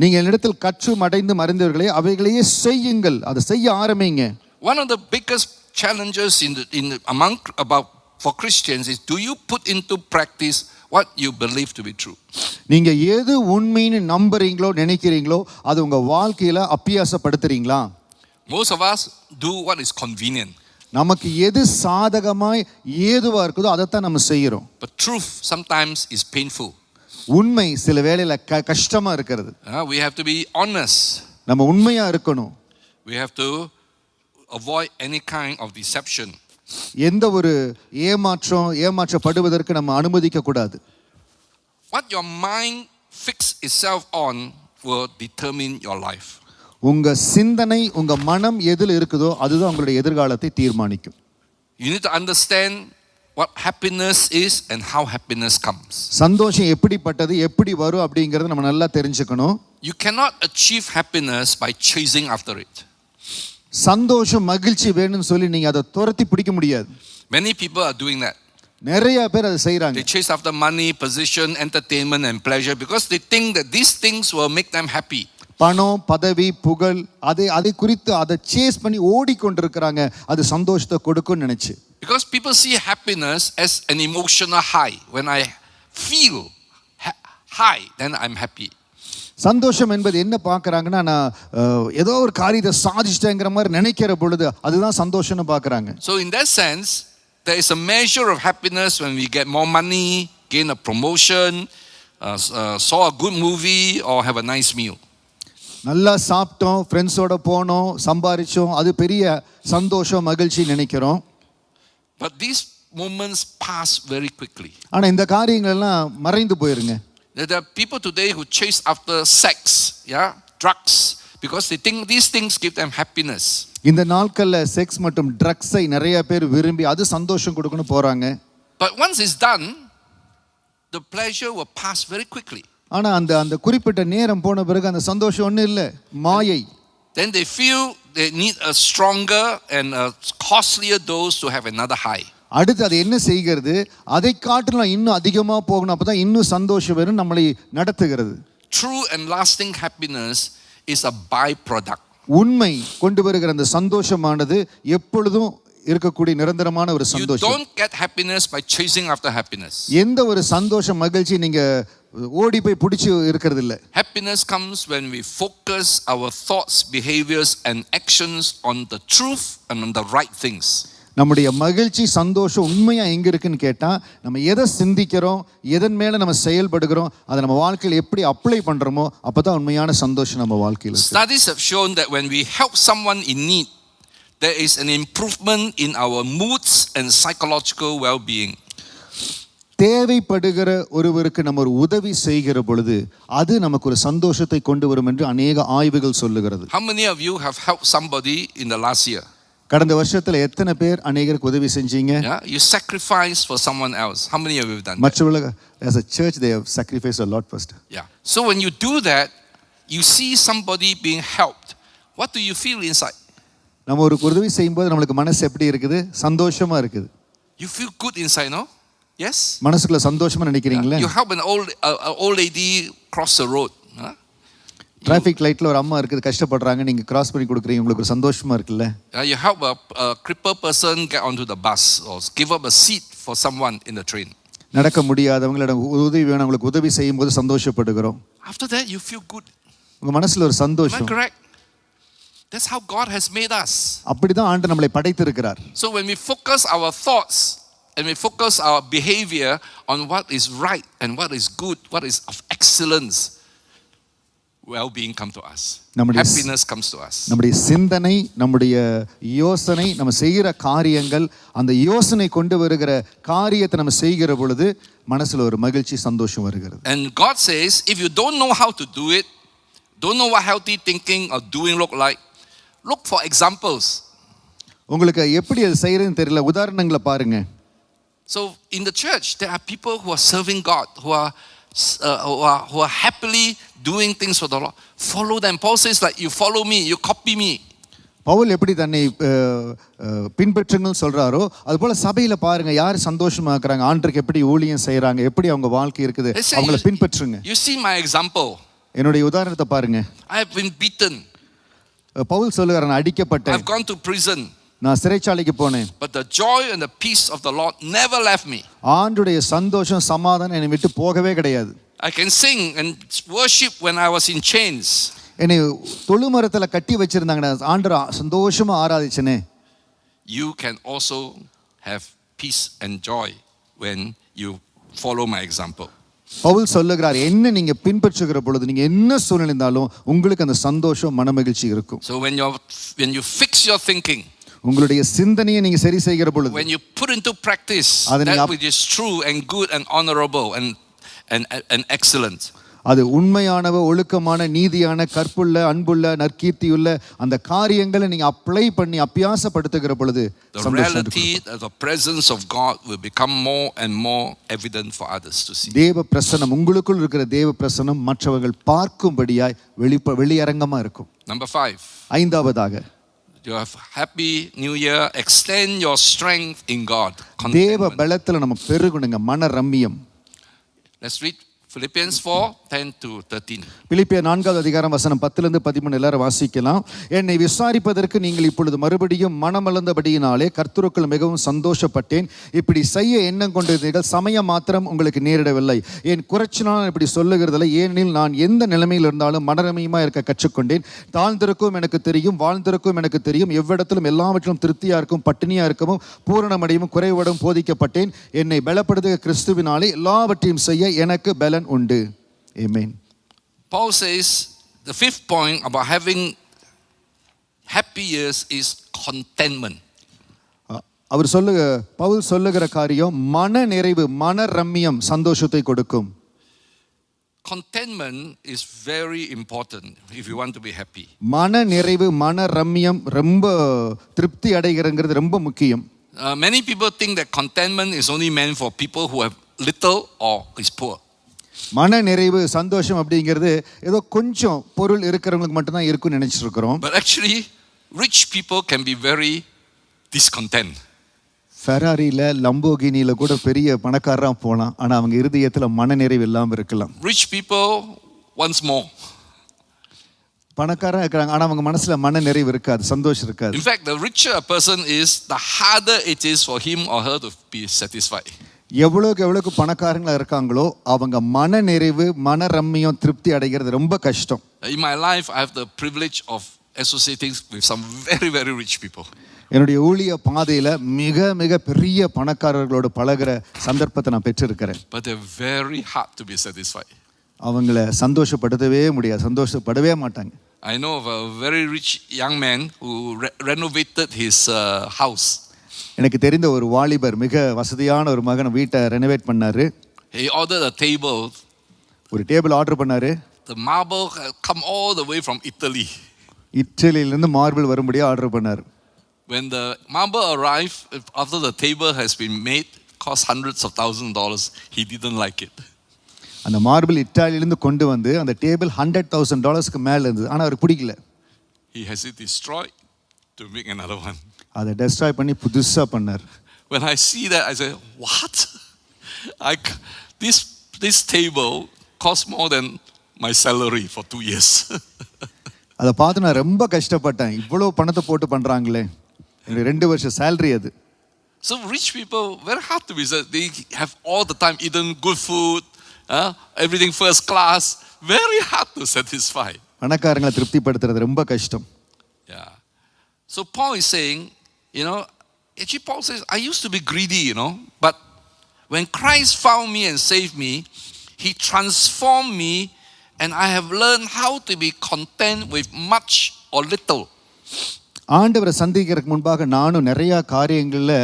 நீங்க என்னிடத்தில் கற்றும் அடைந்து அறிந்தவர்களே அவைகளையே செய்யுங்கள். அதை செய்ய ஆரம்பிங்க. One of the biggest challenges for Christians is, do you put into practice what you believe to be true? நீங்க எது உண்மைன்னு நம்புறீங்களோ நினைக்கிறீங்களோ அது உங்க வாழ்க்கையில அபியாசப்படுத்துறீங்களா? Most of us do what is convenient. நமக்கு எது சாதகமாய் ஏதுவா இருக்குதோ அதைத்தான் நம்ம செய்யறோம். But truth sometimes is painful. உண்மை சில வேளையில கஷ்டமா இருக்கிறது. We have to be honest. நம்ம உண்மையா இருக்கணும். We have to avoid any kind of deception. எந்த ஒரு ஏமாற்றப்படுவதற்கு நம்ம அனுமதிக்க கூடாது. What your mind fix itself on will determine your life. உங்க சிந்தனை, உங்க மனம் எதில் இருக்குதோ அதுதான் உங்களுடைய எதிர்காலத்தை தீர்மானிக்கும். You need to understand what happiness is and how happiness comes. சந்தோஷம் எப்படிப்பட்டது, எப்படி வரும் அப்படிங்கறத நம்ம நல்லா தெரிஞ்சுக்கணும். You cannot achieve happiness by chasing after it. சந்தோஷம், மகிழ்ச்சி வேணும்னு சொல்லி நீங்க அதை துரத்தி பிடிக்க முடியாது. Many people are doing that. நிறைய பேர் அதை செய்றாங்க. They chase after money, position, entertainment and pleasure because they think that these things will make them happy. பணம், பதவி, புகழ், அதை குறித்து அதை சேஸ் பண்ணி ஓடிக்கொண்டிருக்கிறாங்க. அது சந்தோஷத்தை கொடுக்கும்னு நினைச்சு. Because people see happiness as an emotional high. When I feel high, then I'm happy. சந்தோஷம் என்பது என்ன பார்க்கறாங்கன்னா, நான் ஏதோ ஒரு காரியத்தை சாதிச்சிட்டேங்கிற மாதிரி நினைக்கிற பொழுது அதுதான் சந்தோஷம்னு பார்க்கறாங்க. So in that sense, there is a measure of happiness when we get more money, gain a promotion, saw a good movie or have a nice meal. நல்லா சாப்பிட்டோம், ஃப்ரெண்ட்ஸோட போனோம், சம்பாரிச்சோம், அது பெரிய சந்தோஷம், மகிழ்ச்சி நினைக்கிறோம். But these moments pass very quickly. ஆனா இந்த காரியங்கள் எல்லாம் மறைந்து போயிருங்க. There are people today who chase after sex, drugs, because they think these things give them happiness. இந்த நாட்கள்ல செக்ஸ் மற்றும் ட்ரக்ஸை நிறைய பேர் விரும்பி அது சந்தோஷம் கொடுக்கணும் போறாங்க. But once it's done, the pleasure will pass very quickly. ஆனா அந்த குறிப்பிட்ட நேரம் போன பிறகு அந்த சந்தோஷம் ஒண்ணு இல்ல, மாயை. Then they feel they need a stronger and a costlier dose to have another high. அடுத்து அது என்ன செய்கிறது, அதை காட்டிலும் இன்னும் அதிகமா போகணும், அப்பதான் இன்னும் சந்தோஷம் வரும், நம்மளை நடத்துகிறது. True and lasting happiness is a byproduct. உண்மை கொண்டு வருகிற அந்த சந்தோஷமானது எப்பொழுதும் இருக்கக்கூடிய நிரந்தரமான ஒரு சந்தோஷம். You don't get happiness by chasing after happiness. எந்த ஒரு சந்தோஷம், மகிழ்ச்சி நீங்க ஓடி போய் பிடிச்சு இருக்கிறது இல்ல. Happiness comes when we focus our thoughts, behaviors and actions on the truth and on the right things. நம்முடைய மகிழ்ச்சி, சந்தோஷம் உண்மையா எங்க இருக்குன்னு கேட்டா, நம்ம எதை சிந்திக்கிறோம், எதன் மேல நம்ம செயல்படுகிறோம், அதை நம்ம வாழ்க்கையில் எப்படி அப்ளை பண்றோமோ அப்பதான் உண்மையான சந்தோஷம் நம்ம வாழ்க்கையில் இருக்கு. Studies have shown that when we help someone in need, there is an improvement in our moods and psychological well-being. தேவைப்படுகிற ஒருவருக்கு நம்ம ஒரு உதவி செய்கிற பொழுது அது நமக்கு ஒரு சந்தோஷத்தை கொண்டு வரும் என்று அநேக ஆய்வுகள் சொல்லுகிறது. How many of you have helped somebody in the last year? கடந்த வருஷத்துல எத்தனை பேர் அநேகருக்கு உதவி செஞ்சீங்க? You sacrifice for someone else. How many of you have done that? மற்றவங்க as a church they have sacrificed a lot first. So when you do that, you see somebody being helped. What do you feel inside? நம்ம ஒரு உதவி செய்யும்போது நமக்கு மனசு எப்படி இருக்குது? சந்தோஷமா இருக்குது. You feel good inside, no? Yes? மனசுக்குள்ள சந்தோஷமா நினைக்கிறீங்களா? You help an old lady cross the road. Traffic லைட்ல ஒரு அம்மா இருக்குது, கஷ்டப்படுறாங்க, நீங்க கிராஸ் பண்ணி கொடுக்குறீங்க, உங்களுக்கு ஒரு சந்தோஷமா இருக்குல்ல? You help a crippled person get onto the bus or give up a seat for someone in the train. நடக்க முடியாதவங்களிடம் உதவி வேணும், அவங்களுக்கு உதவி செய்யும் போது சந்தோஷப்படுகிறோம். After that you feel good. உங்க மனசுல ஒரு Am I சந்தோஷம். correct? That's how God has made us. அப்படிதான் ஆண்டவர் நம்மளை படைத்திருக்கிறார். So when we focus our thoughts and we focus our behavior on what is right and what is good, what is of excellence, well-being comes to us. Happiness comes to us. நம்முடைய சிந்தனை, நம்முடைய யோசனை, நம்ம செய்கிற காரியங்கள், அந்த யோசனை கொண்டு வருகிற காரியத்தை நம்ம செய்கிற பொழுது மனசுல ஒரு மகிழ்ச்சி, சந்தோஷம் வருகிறது. And God says, if you don't know how to do it, don't know what healthy thinking or doing look like, look for examples. உங்களுக்கு எப்படி அது செய்யறதுன்னு தெரியல, உதாரணங்களை பாருங்க. So in the church there are people who are serving God, who are happily doing things for the Lord. Follow them. Paul says, like, you follow me, you copy me. Pavul எப்படி தன்னை பின்பற்றுங்கன்னு சொல்றாரோ அது போல சபையில பாருங்க யார் சந்தோஷமா இருக்கிறாங்க, ஆண்டவருக்கு எப்படி ஊழியம் செய்யறாங்க, எப்படி அவங்க வாழ்க்கை இருக்குது, அவங்கள பின்பற்றுங்க. You see my example. என்னுடைய உதாரணத்தை பாருங்க. I have been beaten. Pavul சொல்லுகிறார், நான் அடிக்கப்பட்டேன், I've gone to prison. நான் சிறைச்சாலைக்கு போனேன். But the joy and the peace of the Lord never left me. ஆண்டவருடைய சந்தோஷம், சமாதானம் என்னை விட்டு போகவே கிடையாது. I can sing and worship when I was in chains. என்னை தொழுமரத்துல கட்டி வச்சிருந்தாங்க, ஆண்டவரை சந்தோஷமா ஆராதிச்சனே. You can also have peace and joy when you follow my example. Pavul சொல்லுகிறார், என்ன நீங்க பின்பற்றுகிற பொழுது, நீங்க என்ன சூழ்நிலை இருந்தாலும் உங்களுக்கு அந்த சந்தோஷம், மனமகிழ்ச்சி இருக்கும். So when you fix your thinking, உங்களுடைய சிந்தனையை நீங்க சரி செய்கிற பொழுது, when you put into practice that which is true and good and honorable and excellent, அது உண்மையானவ, ஒழுக்கமான, நீதியான, கற்புள்ள, அன்புள்ள, நற்கீர்த்தியுள்ள அந்த காரியங்களை நீங்க அப்ளை பண்ணி அபியாசப்படுத்துகிற பொழுது the reality of the presence of God will become more and more evident for others to see. தேவ பிரசன்னம், உங்களுக்குள் இருக்கிற தேவ பிரசன்னம் மற்றவர்கள் பார்க்கும்படியாய் வெளியரங்கமா இருக்கும். Number 5. ஐந்தாவதாக, you have happy new year, extend your strength in God. தேவ பலத்துல நம்ம பெருகணுங்க, மன ரம்மியம். Let's read Philippians 4:10-13. பிலிப்பியர் 4வது அதிகாரம் வசனம் 10-13 எல்லாரும் வாசிக்கலாம். என்னை விசாரிப்பதற்கு நீங்கள் இப்பொழுது மறுபடியும் மனமளந்தபடியினாலே கர்த்தருக்குள் மிகவும் சந்தோஷப்பட்டேன். இப்படி செய்ய எண்ணம் கொண்டிருந்தீர்கள், சமயம் மாத்திரம் உங்களுக்கு நேரிடவில்லை. என் குறைச்சினால் இப்படி சொல்லுகிறதில்லை, ஏனெனில் நான் எந்த நிலைமையில் இருந்தாலும் மனரமியமா இருக்க கற்றுக்கொண்டேன். தாழ்ந்திருக்கும் எனக்கு தெரியும், வாழ்ந்திருக்கும் எனக்கு தெரியும், எவ்விடத்திலும் எல்லாவற்றிலும் திருப்தியா இருக்கும், பட்டினியா இருக்கவும் பூரணமடையும் குறைவடும் போதிக்கப்பட்டேன். என்னை பலப்படுத்துகிற கிறிஸ்துவினாலே எல்லாவற்றையும் செய்ய எனக்கு பலன் உண்டு. Amen. Paul says the fifth point about having happy years is contentment. Pavul சொல்லுகிற காரியம் மன நிறைவு, மன ரம்மியம், சந்தோஷத்தை கொடுக்கும். Contentment is very important if you want to be happy. மன நிறைவு, மன ரம்மியம், ரொம்ப திருப்தி அடைகிறங்கிறது ரொம்ப முக்கியம். Many people think that contentment is only meant for people who have little or is poor. மன நிறைவு, சந்தோஷம் அப்படிங்கிறது ஏதோ கொஞ்சம் பொருள் இருக்கிறவங்களுக்கு மட்டும் தான் இருக்குன்னு நினைச்சிட்டு இருக்கிறோம். But actually rich people can be very discontent. ஃபெராரியில, லம்போகினியில கூட பெரிய பணக்காரரா போலாம், ஆனா அவங்க இருதயத்துல மன நிறைவு இல்லாம இருக்கலாம். Rich people wants more. பணக்காரா இருக்காங்க, ஆனா அவங்க மனசுல மன நிறைவு இருக்காது, சந்தோஷம் இருக்காது. In fact, the richer a person is, the harder it is for him or her to be satisfied. எவ்வளவுக்கு பணக்காரங்களா இருக்காங்களோ அவங்க மன நிறைவு, மன ரம்மியம், திருப்தி அடைகிறது ரொம்ப கஷ்டம். In my life I have the privilege of associating with some very very rich people. என்னுடைய ஊழிய பாதையில மிக மிக பெரிய பணக்காரர்களோடு பழகுற சந்தர்ப்பத்தை நான் பெற்றிருக்கிறேன். But they're very hard to be satisfied. அவங்கள சந்தோஷப்படுத்தவே முடியாது, சந்தோஷப்படவே மாட்டாங்க. I know of a very rich young man who renovated his house. எனக்கு தெரிந்த ஒரு வாலிபர் மிக வசதியான ஒரு மகன் வீட்டை ரெனோவேட் பண்ணாரு. He ordered a table. ஒரு டேபிள் ஆர்டர் பண்ணாரு. The marble come all the way from Italy. இத்தாலியில இருந்து மார்பிள் வரும்படியா ஆர்டர் பண்ணாரு. When the marble arrived, after the table has been made, cost hundreds of thousands of dollars, he didn't like it. அந்த marble இத்தாலியில இருந்து கொண்டு வந்து அந்த table $100,000 மேல இருந்தது, ஆனா அவருக்கு பிடிக்கல. He has it destroyed to make another one. அதை டெஸ்ட்ராய் பண்ணி புதுசா பண்ணார். When I see that, I say, what? This table cost more than my salary for 2 years. அதை பார்த்து நான் ரொம்ப கஷ்டப்பட்டேன். இவ்வளோ பணத்தை போட்டு பண்ணுறாங்களே, எனக்கு 2 வருஷம் சேலரி அது. So rich people, very hard to visit. They have all the time eaten good food, everything first class. Very hard to satisfy. பணக்காரங்களை திருப்திப்படுத்துறது ரொம்ப கஷ்டம். Yeah. So Paul is saying, actually Paul says, I used to be greedy, but when Christ found me and saved me, he transformed me, and I have learned how to be content with much or little. ஆண்டவரை சந்திக்கிறதுக்கு முன்பாக நானும் நிறையா காரியங்களில்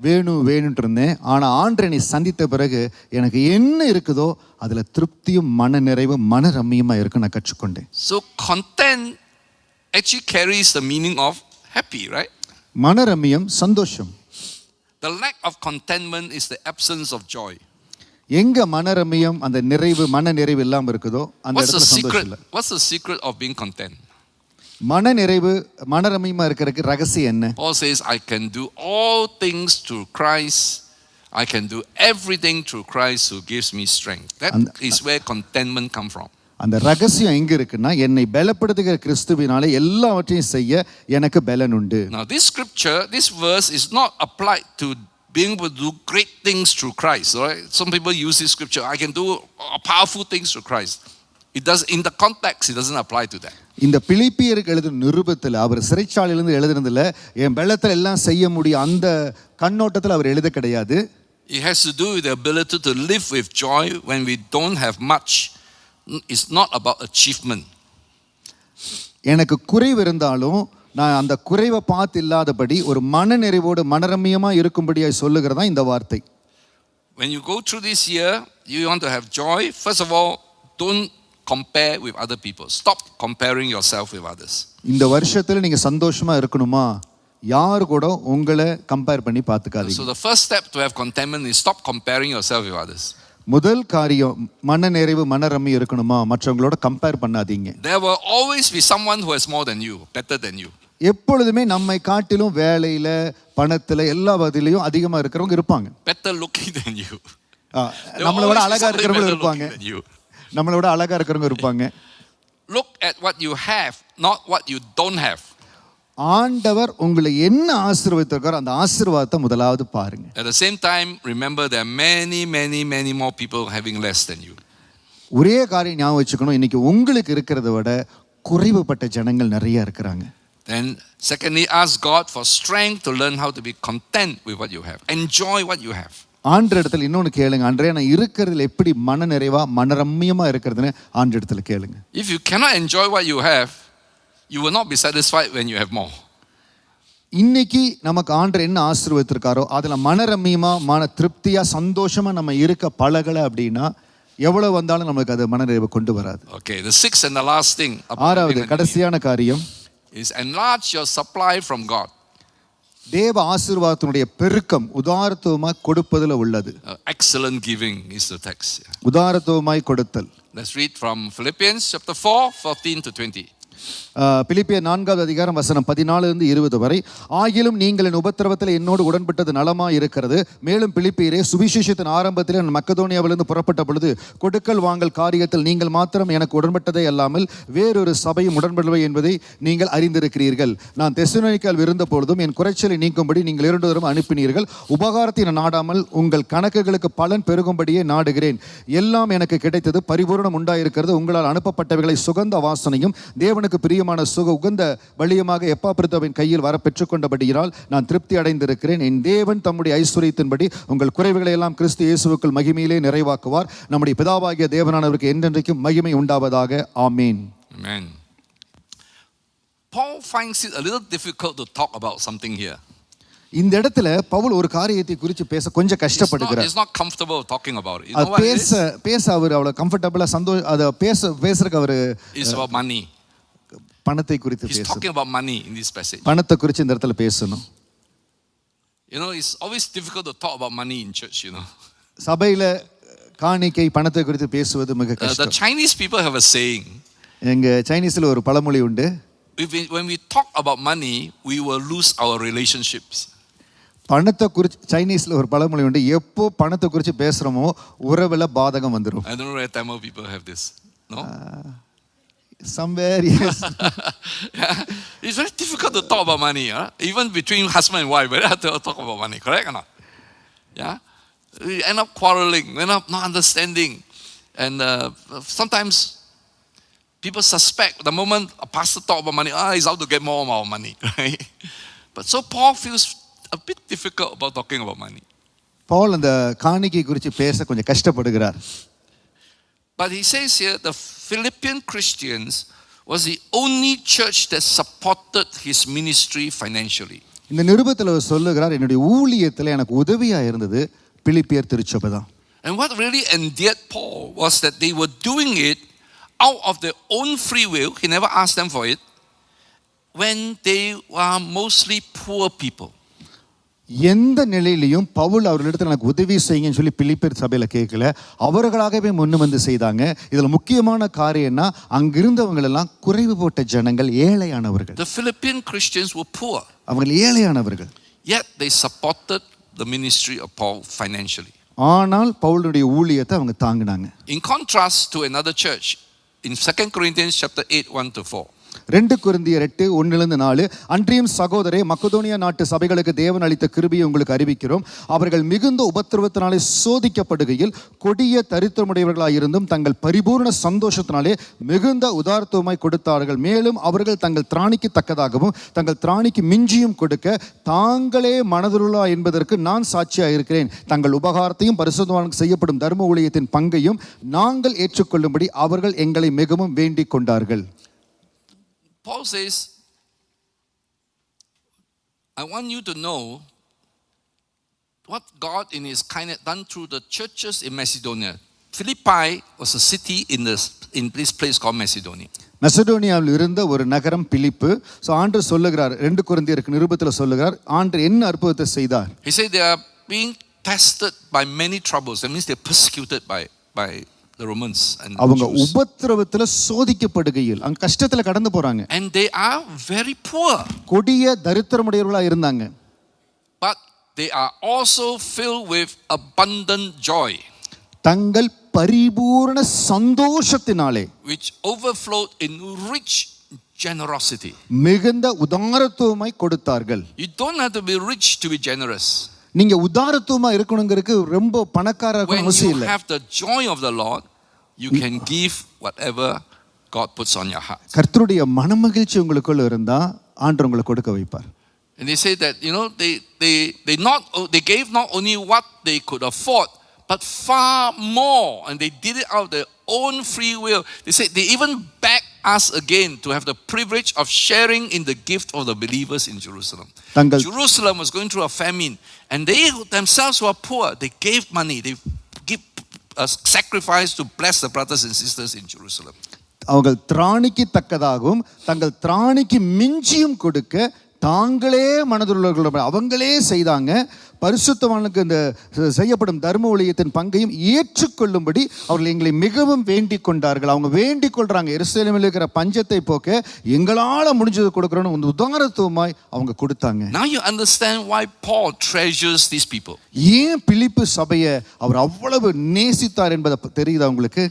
வேணும்ட்டு இருந்தேன். ஆனால் ஆண்டவரை சந்தித்த பிறகு எனக்கு என்ன இருக்குதோ அதில் திருப்தியும் மன நிறைவும் மன ரம்மியமாக இருக்கு நான் கற்றுக்கொண்டேன். So content actually carries the meaning of happy, right? மன ரம்மியம் சந்தோஷம். The lack of contentment is the absence of joy. எங்க மன ரம்மியம் அந்த நிறைவு மன நிறைவு இல்லாமல் இருக்குதோ அந்த இடத்துல சந்தோஷம் இல்லை. What's the secret of being content? மன நிறைவு மன ரம்மியமா இருக்கிறதுக்கு ரகசியம் என்ன? Paul says, I can do all things through Christ. I can do everything through Christ who gives me strength. That is where contentment come from. அந்த ரகசியம் எங்க இருக்குன்னா, என்னை பலப்படுத்துகிற கிறிஸ்துவினாலே எல்லாவற்றையும் செய்ய எனக்கு பலன் உண்டு. Now this verse is not applied to being able to do great things through Christ, right? Some people use this scripture, I can do powerful things through Christ. It does, in the context, it doesn't apply to that. இந்த பிலிப்பியருக்கு எழுதின நிருபத்தில் அவர் சிறைச்சாலையிலிருந்து எழுதுனதுல என் பலத்தில் எல்லாம் செய்ய முடியும் அந்த கண்ணோட்டத்தில் அவர் எழுத கிடையாது. It has to do with the ability to live with joy when we don't have much. It's not about achievement. எனக்கு குறைவு இருந்தாலும் நான் அந்த குறைவை பார்த்து இல்லாதபடி ஒரு மன நிறைவோடு மனரம்மியமா இருக்கும்படியாய் சொல்லுகிறதா இந்த வார்த்தை. When you go through this year, you want to have joy. First of all, don't compare with other people. Stop comparing yourself with others. இந்த வருஷத்துல நீங்க சந்தோஷமா இருக்கணுமா, யார் கூட உங்களை கம்பேர் பண்ணி பார்த்துக்காதீங்க. So the first step to have contentment is stop comparing yourself with others. முதல் காரியம் மன நிறைவு மனரம்மி இருக்கணுமா, மற்றவங்களோட கம்பேர் பண்ணாதீங்க. There will always be someone who has more than you, better than you. எப்பொழுதுமே நம்மை காட்டிலும் வேலையில பணத்துல எல்லா வகையிலும் அதிகமா இருக்கிறவங்க இருப்பாங்க. Better looking than you. நம்மளை விட அழகா இருக்கிறவங்க இருப்பாங்க. நம்மளை விட அழகா இருக்கிறவங்க இருப்பாங்க. Look at what you have, not what you don't have. ஆண்டவர் உங்களை என்ன ஆசீர்வதித்திருக்காரோ அந்த ஆசீர்வாதத்தை முதலாவது பாருங்க. At the same time, remember there are many more people having less than you. ஒரே காரியம் ஞாபகம் வச்சுக்கணும், இன்னைக்கு உங்களுக்கு இருக்கிறத விட குறைவுபட்ட ஜனங்கள் நிறைய இருக்கிறாங்க. Then secondly, ask God for strength to learn how to be content with what you have. Enjoy what you have. ஆண்டவரிடத்தில் இன்னொன்னு கேளுங்க, ஆண்டவரே நான் இருக்கிறதுல எப்படி மன நிறைவா மனரம்மியமா இருக்கிறதுன்னு ஆண்டவரிடத்தில் கேளுங்க. If you cannot enjoy what you have, you will not be satisfied when you have more. இன்னைக்கு நமக்கு ஆண்டவர் என்ன ஆசீர்வதித்திருக்காரோ அதுல மனரம்மியமா மன திருப்தியா சந்தோஷமா நம்ம இருக்க பழகல அப்படின்னா எவ்வளவு வந்தாலும் நமக்கு அது மனநிறைவு கொண்டு வராது. Okay, the sixth and the last thing. ஆறாவது கடைசியான காரியம் is enlarge your supply from God. தேவ ஆசீர்வாதத்தினுடைய பெருக்கம் உதாரத்துவமாய் கொடுப்பதில் உள்ளது. Excellent giving is the text. உதாரத்துவமாய் கொடுத்தல். Let's read from Philippians chapter 4:14 to 20. பிலிப்பியர் 4வது அதிகாரம் வசனம் 14-20 வரை. ஆகிலும் நீங்கள் என் உபத்திரவத்தில் என்னோடு உடன்பட்டது நலமாய் இருக்கிறது. மேலும் பிலிப்பியரே, சுவிசேஷத்தின் ஆரம்பத்தில் நான் மக்கதோனியாவிலிருந்து புறப்பட்ட பொழுது கொடுக்கல் வாங்கல் காரியத்தில் நீங்கள் மாத்திரம் எனக்கு உடன்பட்டதே அல்லாமல் வேறொரு சபையும் உடன்படவில்லை என்பதை நீங்கள் அறிந்திருக்கிறீர்கள். நான் தெசலோனிக்கேயில் இருந்த பொழுதும் என் குறைச்சலை நீக்கும்படி நீங்கள் 2 தடவை அனுப்பினீர்கள். உபகாரத்தை நான் நாடாமல் உங்கள் கணக்குகளுக்கு பலன் பெருகும்படியே நாடுகிறேன். எல்லாம் எனக்கு கிடைத்தது, பரிபூரணம் உண்டாயிருக்கிறது. உங்களால் அனுப்பப்பட்டவைகளை சுகந்த வாசனையும் தேவனுக்கு பிரியமான சுக உகந்த வழியமாக எப்பாப்பிரதோவின் கையில் வர பெற்றுக்கொண்டபடியினால் நான் திருப்தி அடைந்திருக்கிறேன். என் தேவன் தம்முடைய ஐஸ்வரியத்தின்படி உங்கள் குறைவுகளை எல்லாம் கிறிஸ்து இயேசுவுக்குள் மகிமையிலே நிறைவாக்குவார். நம்முடைய பிதாவாகிய தேவனானவருக்கு என்றென்றைக்கும் மகிமை உண்டாவதாக. ஆமென். Amen. Paul finds it a little difficult to talk about something here. இந்த இடத்துல பவுல் ஒரு காரியத்தை குறித்து பேச கொஞ்சம் கஷ்டப்படுகிறார். He's not comfortable talking about it. பேச அவர் அவ்வளவு கம்ஃபர்டபிளா அத பேசுறதுக்கு அவர் is about money. பணத்தை குறித்து பேசுறார். He's talking about money in this passage. பணத்தை குறித்து இந்த இடத்துல பேசணும். It's always difficult to talk about money in church, சபையில காணிக்கை பணத்தை குறித்து பேசுவது மிக கஷ்டம். The Chinese people have a saying. எங்க சைனீஸ்ல ஒரு பழமொழி உண்டு. When we talk about money, we will lose our relationships. பணத்தை குறித்து சைனீஸ்ல ஒரு பழமொழி உண்டு. எப்போ பணத்தை குறித்து பேசுறோமோ உறவுல பாதகம் வந்துரும். I don't know whether Tamil people have this. No? Somewhere, yes. Yeah. It's very difficult to talk about money. Even between husband and wife, very hard to talk about money. Correct or not? Yeah. We end up quarreling. We end up not understanding. And sometimes people suspect the moment a pastor talk about money, he's out to get more money. Right? But so Paul feels a bit difficult about talking about money. Paul அந்த காணிக்கை குறித்து பேச கொஞ்சம் கஷ்டப்படுகிறார். But he says here, the Philippian Christians was the only church that supported his ministry financially. இந்த நிருபத்தில் அவர் சொல்லுகிறார், என்னுடைய ஊழியத்தில் எனக்கு உதவியா இருந்தது பிலிப்பியர் திருச்சபை தான். And what really endeared Paul was that they were doing it out of their own free will. He never asked them for it. When they were mostly poor people. எந்த நிலையிலையும் பவுல் அவர்களிடத்தில் எனக்கு உதவி செய்யுங்கன்னு சொல்லி பிலிப்பியர் சபையில் கேட்கல, அவர்களாகவே முன்னு வந்து செய்தாங்க. இதில் முக்கியமான காரியம்னா அங்கிருந்தவங்களெல்லாம் குறைவு போட்ட ஜனங்கள், ஏழையானவர்கள். The Philippian Christians were poor. அவர்கள் ஏழையானவர்கள். Yet they supported the ministry of Paul financially. ஆனால் பவுலுடைய ஊழியத்தை அவங்க தாங்கினாங்க. In contrast to another church in 2 Corinthians chapter 8 1-4. 2 கொரிந்தியர் 8:1-4, அன்றியும் சகோதரே, மக்கதோனியா நாட்டு சபைகளுக்கு தேவன் அளித்த கிருபையை உங்களுக்கு அறிவிக்கிறோம். அவர்கள் மிகுந்த உபத்திரவத்தினாலே சோதிக்கப்படுகையில் கொடிய தரித்திரமுடையவர்களாயிருந்தும் தங்கள் பரிபூர்ண சந்தோஷத்தினாலே மிகுந்த உதார்த்தமாய் கொடுத்தார்கள். மேலும் அவர்கள் தங்கள் திராணிக்கு தக்கதாகவும் தங்கள் திராணிக்கு மிஞ்சியும் கொடுக்க தாங்களே மனதுருளா என்பதற்கு நான் சாட்சியாக இருக்கிறேன். தங்கள் உபகாரத்தையும் பரிசுத்தவானுக்கு செய்யப்படும் தர்ம ஊழியத்தின் பங்கையும் நாங்கள் ஏற்றுக்கொள்ளும்படி அவர்கள் எங்களை மிகவும் வேண்டிக் கொண்டார்கள். Paul says, I want you to know what God in his kindness done through the churches in Macedonia. Philippi was a city in this place called Macedonia. மெசடோனியாவில் இருந்த ஒரு நகரம் பிலிப்பு. ஸோ ஆண்டவர் சொல்லுகிறார், 2 கொரிந்தியருக்கு நிருபத்தில் சொல்லுகிறார், ஆண்டவர் என்ன அற்புதத்தை செய்தார். He said they are being tested by many troubles. That means they are persecuted by the Romans and அவங்க Jews. உபத்திரவத்தில் சோதிக்கப்படுகையில் அங்க கஷ்டத்துல கடந்து போறாங்க. And they are very poor. கொடிய தரித்திரமுடையவர்களா இருந்தாங்க. But they are also filled with abundant joy. தங்கள் பரிபூரண சந்தோஷத்தினாலே, which overflowed in rich generosity. மிகுந்த உதாரத்துவமாய் கொடுத்தார்கள். You don't have to be rich to be generous. நீங்க உதாரத்துவமா இருக்கணுங்கிறதுக்கு ரொம்ப பணக்காரா இருக்கணும் அவசியம் இல்லை. When you have the joy of the Lord, you can give whatever God puts on your heart. கர்த்தருடைய மனமகிழ்ச்சி உங்களுக்குள்ள இருந்தா ஆண்டவர் உங்களுக்கு கொடுக்க வைப்பார். And they say that, you know, they gave not only what they could afford, but far more, and they did it out of their own free will. They say they even begged us again to have the privilege of sharing in the gift of the believers in Jerusalem. Jerusalem was going through a famine, and they themselves were poor. They gave money, they give a sacrifice to bless the brothers and sisters in Jerusalem. அவர்கள் திராணிக்கு தக்கதாகவும் தங்கள் திராணிக்கு மிஞ்சியும் கொடுக்க தாங்களே மனதுள்ளவர்கள் அவங்களே செய்தாங்க. பரிசுத்தவானுக்கு இந்த செய்யப்படும் தர்ம ஊழியத்தின் பங்கையும் ஏற்றுக்கொள்ளும்படி அவர்கள் எங்களை மிகவும் வேண்டிக் கொண்டார்கள். அவங்க வேண்டிக் கொள்றாங்க, எருசலேமில் இருக்கிற பஞ்சத்தை போக்க எங்களால முடிஞ்சது கொடுக்கறோம்னு உதாரணத்துவமாய் அவங்க கொடுத்தாங்க. Now you understand why Paul treasures these people. ஏன் பிலிப்பு சபையை அவர் அவ்வளவு நேசித்தார் என்பதை தெரியுதா உங்களுக்கு?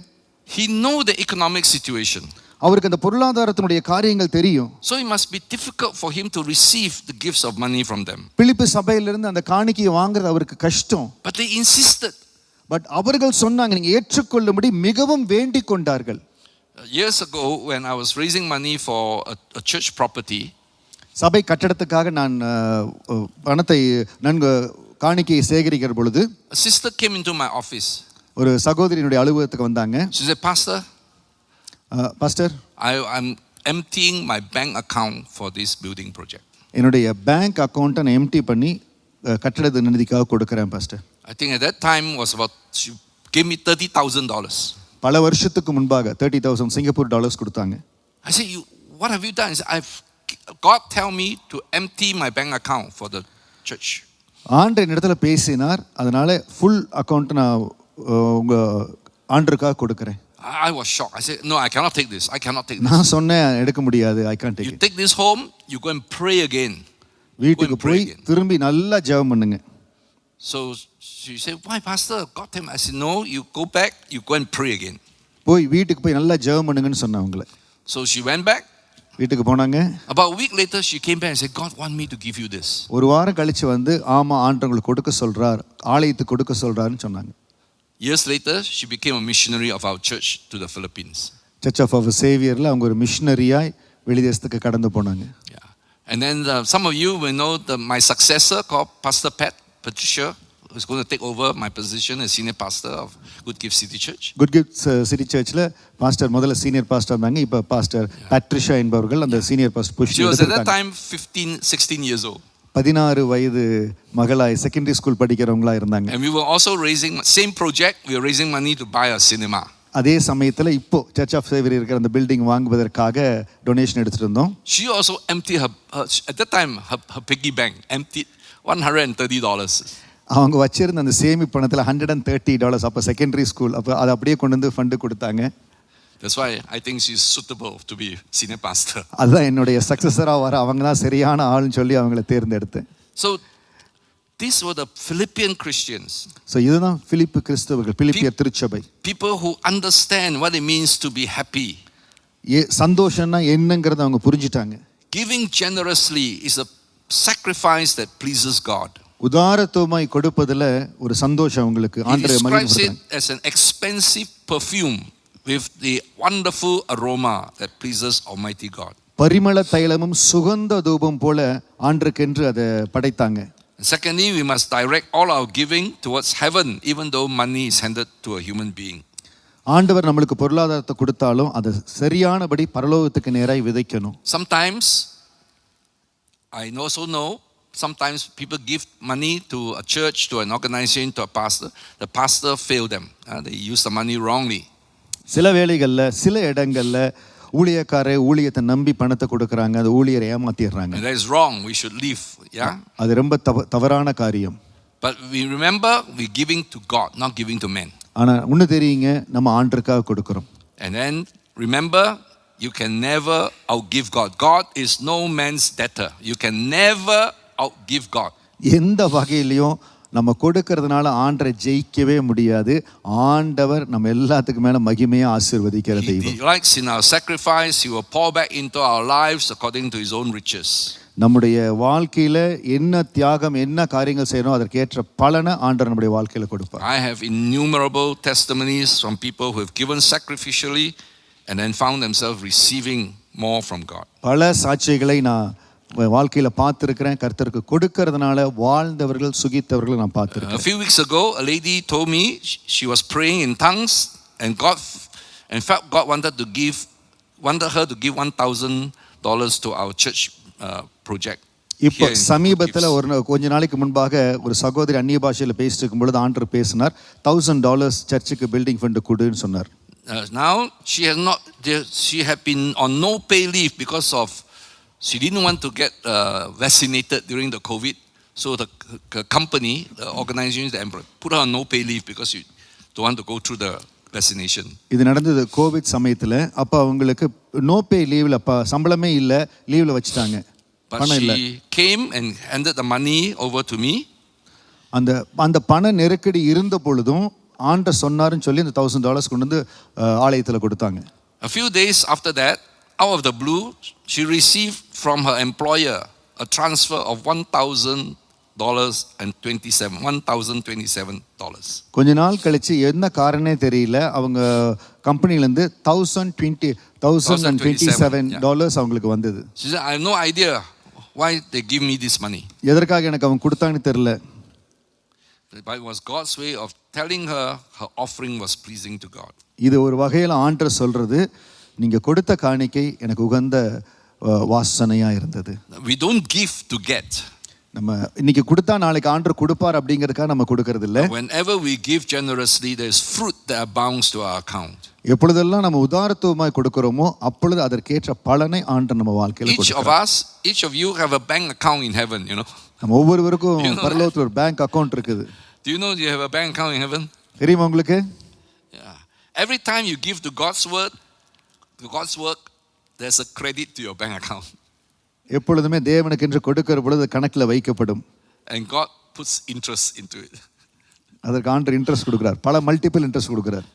He know the economic situation. அவருக்கு அந்த பொருளாதாரத்தினுடைய காரியங்கள் தெரியும். So it must be difficult for him to receive the gifts of money from them. பிலிப்பு சபையிலிருந்து அந்த காணிக்கையை வாங்குறது அவருக்கு கஷ்டம். But they insisted. பட் அவர்கள் சொன்னாங்க, நீங்க ஏற்றுக்கொள்ளும்படி மிகவும் வேண்டிக் கொண்டார்கள். Years ago when I was raising money for a church property, சபை கட்டடத்துக்காக நான் பணத்தை நன்கு காணிக்கையை சேகரிக்கிற பொழுது a sister came into my office. ஒரு சகோதரியினுடைய அலுவலகத்துக்கு வந்தாங்க. She said, Pastor, I'm emptying my bank account for this building project. என்னுடைய பேங்க் அக்கவுண்ட்டை நான் எம்டி பண்ணி கட்டட நிதிக்காக கொடுக்கிறேன் pastor. I think at that time was about, she gave me $30,000. பல வருஷத்துக்கு முன்பாக 30,000 சிங்கப்பூர் டாலர்ஸ் கொடுத்தாங்க. I said, what have you done? He said, God tell me to empty my bank account for the church. ஆண்டவர் இடத்துல பேசினார், அதனால full account நான் உங்க ஆண்டருக்காக கொடுக்கிறேன். I was shocked. I said, no, I cannot take this. I cannot take this. நான் சொன்னேன், எடுக்க முடியாது. I can't take it. You take this home, you go and pray again. வீட்டுக்கு போய் திரும்பி நல்லா ஜெபம் பண்ணுங்க. So she said, why pastor? God tell me. I said, no, you go back, you go and pray again. போய் வீட்டுக்கு போய் நல்லா ஜெபம் பண்ணுங்கன்னு சொன்னவங்கள. So she went back. வீட்டுக்கு போனாங்க. About a week later, she came back and said, God want me to give you this. ஒரு வாரம் கழிச்சு வந்து ஆமா ஆண்டவர் உங்களுக்கு கொடுக்க சொல்றார், ஆலயத்துக்கு கொடுக்க சொல்றாருன்னு சொன்னாங்க. Years later, she became a missionary of our church to the Philippines. Church of our Saviorல அவங்க ஒரு மிஷனரியாய் வெளிதேசத்துக்கு கடந்து போனாங்க. Yeah. And then some of you will know my successor called Pastor Patricia is going to take over my position as senior pastor of Good Gift City Church. Good Gift City Churchல pastor முதல்ல senior pastor இருந்தாங்க. இப்போ pastor Patricia என்பவர்கள் அந்த senior pastor position She was at எடுத்துட்டாங்க. that time 16 years old. 16 வயது மகளாய் secondary school படிக்கிறவங்களா இருந்தாங்க. And we were also raising same project, we were raising money to buy a cinema. அதே சமயத்துல இப்போ சர்ச் ஆஃப் சேவியர் இருக்கிற அந்த பில்டிங் வாங்குவதற்காக donation எடுத்துட்டு இருந்தோம். She also emptied her at that time her piggy bank emptied $130. அவங்க வச்சிருந்த அந்த சேமி பணத்துல $130 அப்ப செகண்டரி ஸ்கூல் அப்ப அதை அப்படியே கொண்டு வந்து ஃபண்ட் கொடுத்தாங்க. That's why I think she's suitable to be senior pastor. அதான் என்னுடைய சக்சஸரா வர அவங்க தான் சரியான ஆள்னு சொல்லி அவங்கள தேர்ந்தெடுத்தேன். So these were the Philippian Christians. So இதுதான் பிலிப்பு கிறிஸ்தவர்கள், பிலிப்பியர் திருச்சபை. People who understand what it means to be happy. சந்தோஷம்னா என்னங்கறத அவங்க புரிஞ்சிட்டாங்க. Giving generously is a sacrifice that pleases God. உதாரத்துவமாய் கொடுப்பதுல ஒரு சந்தோஷம் உங்களுக்கு ஆண்டவரை மகிமைப்படுத்துறாங்க. It as an expensive perfume with the wonderful aroma that pleases Almighty God. பரிமள தைலமும் சுகந்த தூபம் போல ஆண்டவருக்கென்று அதை படைத்தாங்க. Secondly, we must direct all our giving towards heaven, even though money is handed to a human being. ஆண்டவர் நம்மளுக்கு பொருளாதாரத்தை கொடுத்தாலும் அதை சரியானபடி பரலோகத்துக்கு நேராய் விதைக்கணும். Sometimes I also know sometimes people give money to a church, to an organization, to a pastor. The pastor failed them. They use the money wrongly. சில வேளைகள்ல சில இடங்கள்ல ஊழியக்காரர் ஊழியத்தை நம்பி பணத்தை கொடுக்கறாங்க, அந்த ஊழியரை ஏமாத்திடுறாங்க. And that is wrong. We should leave. Yeah. அது ரொம்ப தவறான காரியம். But we remember we giving to God, not giving to men. ஆனா ஒன்னு தெரியுங்க, நம்ம ஆண்டவருக்காக கொடுக்கிறோம். And then remember, you can never outgive God. God is no man's debtor. You can never outgive God. எந்த வகையிலையும் நம்ம கொடுக்கிறதுனால ஆண்டவரை ஜெயிக்கவே முடியாது. ஆண்டவர் நம்ம எல்லாத்துக்கும் மேல மகிமையா ஆசீர்வதிக்கிற தெய்வம். He likes in our sacrifice, he will pour back into our lives according to his own riches. நம்முடைய வாழ்க்கையில என்ன தியாகம் என்ன காரியங்கள் செய்யணும் அதற்கேற்ற பலனை ஆண்டவர் நம்முடைய வாழ்க்கையில கொடுப்பார். I have innumerable testimonies from people who have given sacrificially and then found themselves receiving more from God. பல சாட்சிகளை நான் வாழ்க்கையில பார்த்திருக்கிறேன். கர்த்தருக்கு கொடுக்கிறதுனால வாழ்ந்தவர்கள் சுகித்தவர்கள் நான் பார்த்திருக்கேன். A few weeks ago a lady told me she was praying in tongues and felt God wanted her to give $1,000 to our church project. இப்போ சமீபத்துல கொஞ்ச நாளைக்கு முன்பாக ஒரு சகோதரி அந்நிய பாஷையில பேசிட்டு இருக்கும் பொழுது ஆண்டவர் பேசினார், $1,000 சர்ச்சுக்கு பில்டிங் ஃபண்ட் கொடுன்னு சொன்னார். Now she had been on no pay leave because of she didn't want to get vaccinated during the COVID. So the company, the organization, the employer put her on no pay leave because you don't want to go through the vaccination. இது நடந்தது Covid சமயத்துல. அப்ப அவங்களுக்கு no பே லீவ்ல சம்பளமே இல்ல, லீவ்ல வச்சிட்டாங்க. But she came and handed the money over to me. அந்த பண நெருக்கடி இருந்த பொழுதும் ஆண்டவர் சொன்னாருன்னு சொல்லி அந்த $1,000 கொண்டு வந்து ஆலயத்துல கொடுத்தாங்க. A few days after that, out of the blue, she received from her employer a transfer of $1,027. கொஞ்ச நாள் கழிச்சு என்ன காரணமே தெரியல, அவங்க கம்பெனில இருந்து $1,027 அவங்களுக்கு வந்தது. She said, I have no idea why they give me this money. எதற்காக எனக்கு அவங்க கொடுத்தாங்கன்னு தெரியல. But it was God's way of telling her her offering was pleasing to God. இது ஒரு வகையில ஆண்டவர் சொல்றது, நீங்க கொடுத்த காணிக்கை எனக்கு உகந்த வாசனையா இருந்தது. We don't give to get. நம்ம இன்னைக்கு கொடுத்தா நாளைக்கு ஆண்டவர் கொடுப்பார் அப்படிங்கிறதுக்காக நம்ம கொடுக்கிறது இல்ல. Whenever we give generously, there is fruit that abounds to our account. எப்பொழுதெல்லாம் நம்ம உதாரத்துவமாய் கொடுக்கிறோமோ அப்பொழுது அதற்கேற்ற பலனை ஆண்டவர் நம்ம வாழ்க்கையில கொடுக்கிறார். Each of you have a bank account in heaven, you know. நம்ம ஒவ்வொருவருக்கும் பரலோகத்துல ஒரு பேங்க் அக்கவுண்ட் இருக்குது. Do you know you have a bank account in heaven? தெரியுமா உங்களுக்கு? Yeah. Every time you give to God's word, to God's work, there's a credit to your bank account. எப்பொழுதுமே தேவனுக்கு என்று கொடுக்கிற பொழுது கணக்குல வைக்கப்படும். And God puts interest into it. அதற்கு ஆண்டவர் இன்ட்ரெஸ்ட் கொடுக்கிறார், பல மல்டிபிள் இன்ட்ரெஸ்ட் கொடுக்கிறார்.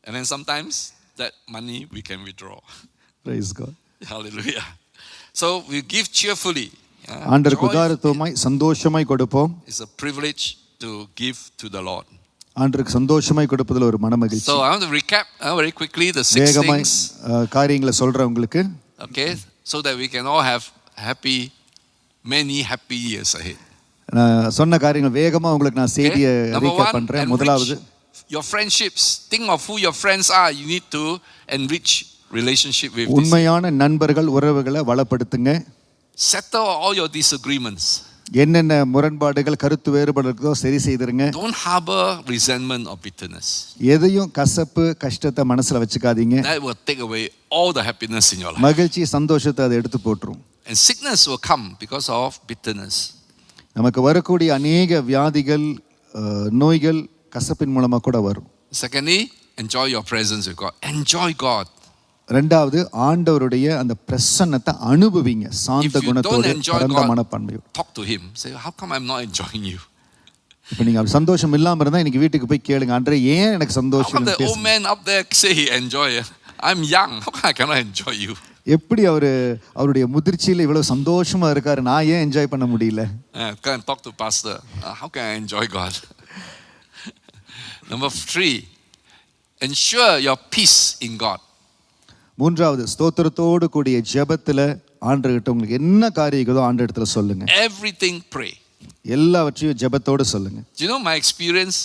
And then sometimes that money we can withdraw. Praise God. Hallelujah. So we give cheerfully. ஆண்டவருக்கு உதாரத்துவமாய் சந்தோஷமாய் கொடுப்போம். It's a privilege to give to the Lord. ஆண்டவருக்கு சந்தோஷமாய் கொடுப்பதில் ஒரு மனமகிழ்ச்சி. So I want to recap very quickly the 6 வேகமாய் things. காரியங்களை சொல்றேன் உங்களுக்கு. Okay, so that we can all have many happy years ahead. நான் சொன்ன காரியங்கள் வேகமா உங்களுக்கு நான் செய்தியை ரீகேப் பண்றேன். முதலாவது, your friendships. Think of who your friends are. You need to enrich relationship with. உண்மையான நண்பர்கள் உறவுகளை வளப்படுத்துங்க. Settle all your disagreements. என்னென்ன முரண்பாடுகள் கருத்து வேறுபாடு இருக்கோ சரி செய்திருங்க. Don't harbor resentment or bitterness. எதையும் கசப்பு கஷ்டத்தை மனசுல வச்சுக்காதீங்க. That will take away all the happiness in your life. மகிழ்ச்சி சந்தோஷத்தை அதை எடுத்து போட்டுரும். And sickness will come because of bitterness. நமக்கு வரக்கூடிய அநேக வியாதிகள் நோய்கள் கசப்பின் மூலமா கூட வரும். Secondly, enjoy your presence with God. Enjoy God. ரெண்டாவது, ஆண்டவருடைய அந்த பிரசன்னத்தை அனுபவிங்க. சாந்த குணத்தோடு பரந்த மனப்பான்மையோடு. Talk to him. Say, how come I'm not enjoying you? இப்போ நீங்க சந்தோஷம் இல்லாம இருந்தா இன்னைக்கு வீட்டுக்கு போய் கேளுங்க, ஆண்டவரே ஏன் எனக்கு சந்தோஷம் இல்ல? The old man up there say he enjoy it. I'm young. How come I cannot enjoy you? எப்படி அவருடைய முதிர்ச்சியில இவ்வளவு சந்தோஷமா இருக்காரு, நான் ஏன் என்ஜாய் பண்ண முடியல? Can talk to pastor. How can I enjoy God? Number 3, ensure your peace in God. மூன்றாவது, ஸ்தோத்திரத்தோடு கூடிய ஜெபத்துல ஆண்டவர்கிட்ட உங்களுக்கு என்ன காரியம் இருக்குதோ ஆண்டவரிடத்துல சொல்லுங்க. Everything pray. எல்லாவற்றையும் ஜெபத்தோடு சொல்லுங்க. Do you know my experience?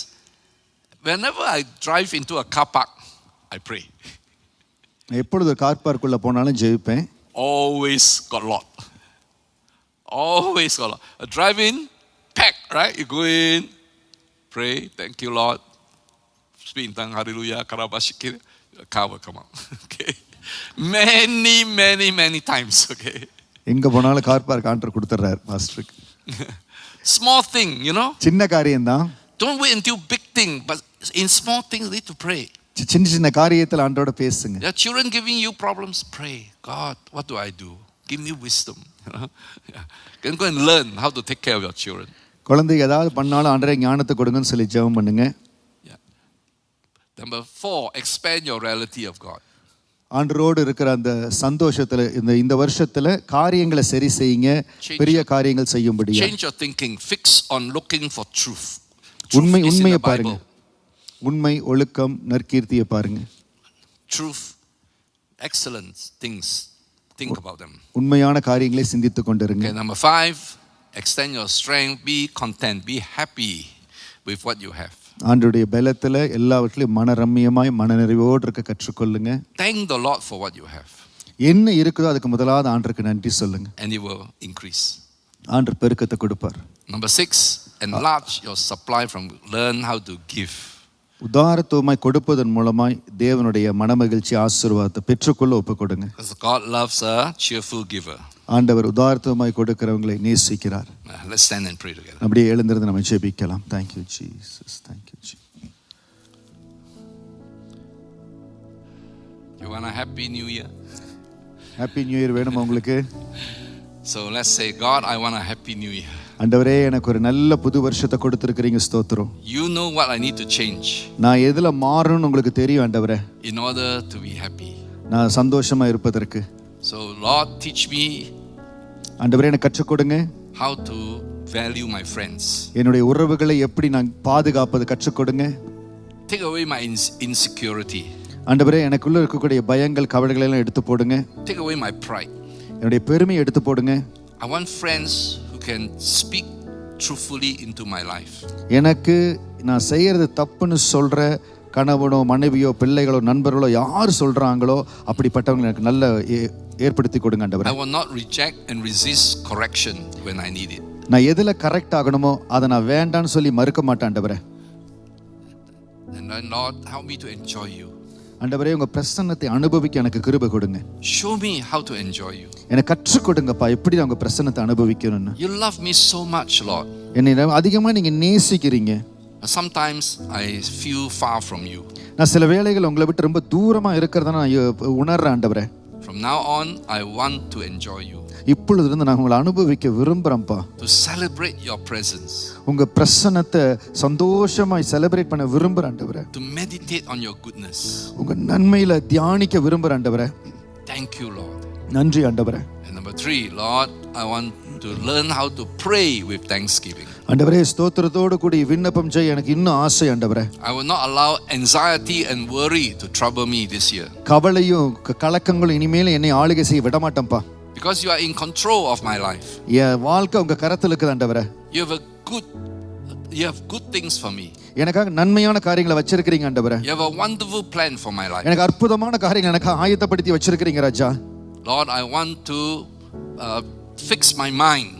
Whenever I drive into a car park, I pray. எப்பொழுது கார் பார்க்குள்ள போனாலும் ஜெபிப்பேன். Always got a lot. Always got a lot. A drive in, pack, right? You go in, pray, thank you Lord. Speak in tongue, hallelujah, karabashikir. A car will come out. Okay. Many times. Okay. எங்க போனாலும் car park ஆண்டவர் கொடுத்துறாரு பாஸ்டருக்கு. Small thing, you know. சின்ன காரியம் தான். Don't wait until big thing, but in small things need to pray. சின்ன காரியத்துல ஆண்டவரோட பேசுங்க. Your children giving you problems, pray. God, what do I do? Give me wisdom. Can go and learn how to take care of your children. குழந்தை ஏதாவது பண்ணாலும் ஆண்டவரே ஞானத்தை கொடுங்கன்னு சொல்லி ஜெபம் பண்ணுங்க. Number 4, expand your reality of God. ஆண்டவரோடு இருக்கிற அந்த சந்தோஷத்துல இந்த வருஷத்துல காரியங்களை சரி செய்யுங்க, பெரிய காரியங்கள் செய்யும்படியா. Change your thinking, fix on looking for truth. உண்மையை பாருங்க. உண்மை, ஒழுக்கம், நற்கீர்த்தியை பாருங்க. Truth, excellent things, think about them. உண்மையான காரியங்களை சிந்தித்துக் கொண்டிருங்க. Okay, number 5, extend your strength, be content, be happy with what you have. ஆண்டவருடைய பலத்துல எல்லாவற்றிலும் மனரம்மியமாய் மனநிறைவோடு இருக்க கற்றுக்கொள்ளுங்க. Thank the Lord for what you have. என்ன இருக்குதோ அதுக்கு முதலாவது ஆண்டவருக்கு நன்றி சொல்லுங்க. And He will increase. ஆண்டவர் பெருக்கத்தை கொடுப்பார். Number 6, enlarge your supply from learn how to give. உதாரத்துவமாய் கொடுப்பதன் மூலமாய் தேவனுடைய மனமகிழ்ச்சி ஆசீர்வாதத்தை பெற்றுக்கொள்ள ஒப்புக்கொடுங்க. Because God loves a cheerful giver. ஆண்டவர் உதாரத்துவமாய் கொடுக்கிறவங்களை நேசிக்கிறார். Let's stand and pray together. அப்படியே எழுந்திருந்து நம்ம ஜெபிக்கலாம். Thank you Jesus. Thank you Jesus. You want a happy new year? Happy New Year வேணுமா உங்களுக்கு? So let's say, God, I want a happy new year. ஆண்டவரே எனக்கு ஒரு நல்ல புது வருஷத்தை கொடுத்திருக்கிறீங்க, ஸ்தோத்திரம். You know what I need to change. நான் எதுல மாறணும்னு உங்களுக்கு தெரியும் ஆண்டவரே. In order to be happy. நான் சந்தோஷமா இருப்பதற்கு. So Lord, teach me. ஆண்டவரே எனக்கு கற்றுக் கொடுங்க. How to value my friends. என்னுடைய உறவுகளை எப்படி நான் பாதுகாப்பது கற்றுக் கொடுங்க. Take away my insecurity. ஆண்டவரே எனக்குள்ள இருக்கக்கூடிய பயங்கள் கவலைகளை எல்லாம் எடுத்து போடுங்க. Take away my pride. என்னுடைய பெருமையை எடுத்து போடுங்க. I want friends who can speak truthfully into my life. எனக்கு நான் செய்யறது தப்புன்னு சொல்ற கணவனோ மனைவியோ பிள்ளைகளோ நண்பர்களோ யார் சொல்றாங்களோ அப்படிப்பட்டவங்க எனக்கு நல்ல ஏற்படுத்தி கொடுங்க ஆண்டவரே. I will not reject and resist correction when I need it. நான் எதுல கரெக்ட் ஆகணுமோ அதை நான் வேண்டான்னு சொல்லி மறுக்க மாட்டேன் ஆண்டவரே. And then Lord, help me to enjoy you. ஆண்டவரே உங்க பிரசன்னத்தை அனுபவிக்க எனக்கு கிருபை கொடுங்க. Show me how to enjoy you. எனக்கு கற்றுக் கொடுங்கப்பா எப்படி நான் உங்க பிரசன்னத்தை அனுபவிக்கணும்னு. You love me so much, Lord. என்னை அதிகமா நீங்க நேசிக்கிறீங்க. Sometimes I feel far from you. நான் சில வேளைகள் உங்களை விட்டு ரொம்ப தூரமா இருக்கிறத நான் உணர்றேன் ஆண்டவரே. From now on, I want to enjoy you. இப்பொழுது இருந்து நான் உங்களை அனுபவிக்க விரும்புறேன்ப்பா. To celebrate your presence. உங்க பிரசன்னத்தை சந்தோஷமாய் செலிப்ரேட் பண்ண விரும்புறேன் ஆண்டவரே. To meditate on your goodness. உங்க நன்மையில தியானிக்க விரும்புறேன் ஆண்டவரே. Thank you, Lord. நன்றி ஆண்டவரே. And number 3, Lord, I want to learn how to pray with thanksgiving. ஆண்டவரே, ஸ்தோத்திரத்தோடு கூடி விண்ணப்பம் செய்ய எனக்கு இன்னும் ஆசை ஆண்டவரே. I will not allow anxiety and worry to trouble me this year. கவலையும் கலக்கங்களும் இனிமேல் என்னை ஆளுகை செய்ய விட மாட்டேன்ப்பா. Because you are in control of my life. என் வாழ்க்கை உங்க கரத்துல இருக்குது ஆண்டவரே. You have good things for me. எனக்காக நன்மையான காரியங்களை வச்சிருக்கீங்க ஆண்டவரே. You have a wonderful plan for my life. எனக்கு அற்புதமான காரியங்களை எனக்கு ஆயத்தப்படுத்தி வச்சிருக்கீங்க ராஜா. Lord, I want to fix my mind.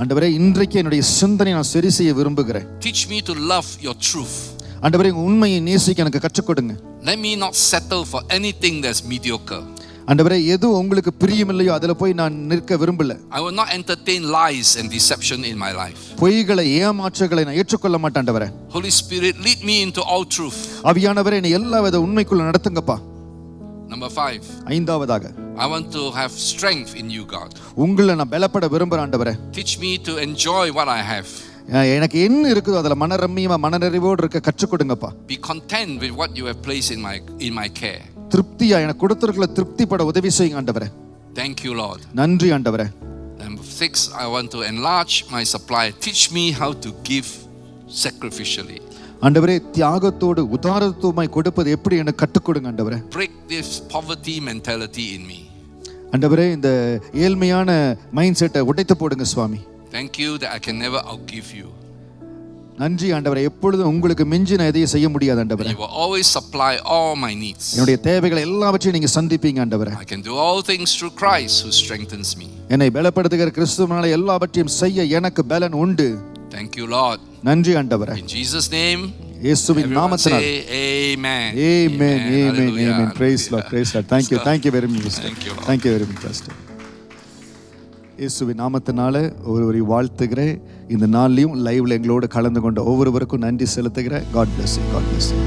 ஆண்டவரே, இன்றைக்கு என்னுடைய சிந்தனை நான் சரி செய்ய விரும்புகிறேன். Teach me to love your truth. ஆண்டவரே, உண்மையை நேசிக்க எனக்கு கற்றுக் கொடுங்க. Let me not settle for anything that's mediocre. ஆண்டவரே, எது உங்களுக்கு பிரியமில்லையோ அதுல போய் நான் நிற்க விரும்பல. I will not entertain lies and deception in my life. பொய்களை ஏமாற்றங்களை நான் ஏற்றுக்கொள்ள மாட்டேன் ஆண்டவரே. Holy Spirit, lead me into all truth. ஆவியானவரே, என்னை எல்லாவித உண்மைக்குள்ள நடத்துங்கப்பா. Number 5. ஐந்தாவதாக, I want to have strength in you, God. உங்களை நான் பலப்பட விரும்புறேன் ஆண்டவரே. Teach me to enjoy what I have. எனக்கு என்ன இருக்குதோ அதுல மனரம்மியமா மனநிறைவோடு இருக்க கற்றுக் கொடுங்கப்பா. Be content with what you have placed in my care. திருப்தியா எனக்கு கொடுத்திருக்கிற திருப்திப்பட உதவி செய்யுங்க ஆண்டவரே. Thank you, Lord. நன்றி ஆண்டவரே. Number 6, I want to enlarge my supply. Teach me how to give sacrificially. ஆண்டவரே, தியாகத்தோடு உதாரத்துவமாய் கொடுப்பது எப்படி எனக்கு கற்றுக் கொடுங்க ஆண்டவரே. Break this poverty mentality in me. ஆண்டவரே, இந்த ஏழ்மையான மைண்ட் செட்டை உடைத்து போடுங்க சுவாமி. Thank you that I can never outgive you. நன்றி ஆண்டவரே, எப்பொழுதும் உங்களுக்கு மிஞ்சின எதையும் செய்ய முடியாது ஆண்டவரே. You will always supply all my needs. என்னுடைய தேவைகளை எல்லாவற்றையும் நீங்க சந்திப்பீங்க ஆண்டவரே. I can do all things through Christ who strengthens me. என்னை பலப்படுத்துகிற கிறிஸ்துவினாலே எல்லாவற்றையும் செய்ய எனக்கு பலன் உண்டு. Thank you, Lord. நன்றி ஆண்டவரே. In Jesus' name, இயேசுவின் நாமத்தினால். Amen. Amen. Amen. Amen. Praise Lord. Praise Lord. Thank you. Thank you very much. Thank you, Lord. Thank you very much, Pastor. இயேசுவின் நாமத்தினால ஒருவரை வாழ்த்துகிறேன். இந்த நாள்லையும் லைவ்ல எங்களோடு கலந்து கொண்ட ஒவ்வொருவருக்கும் நன்றி செலுத்துகிறேன். God bless you. God bless you.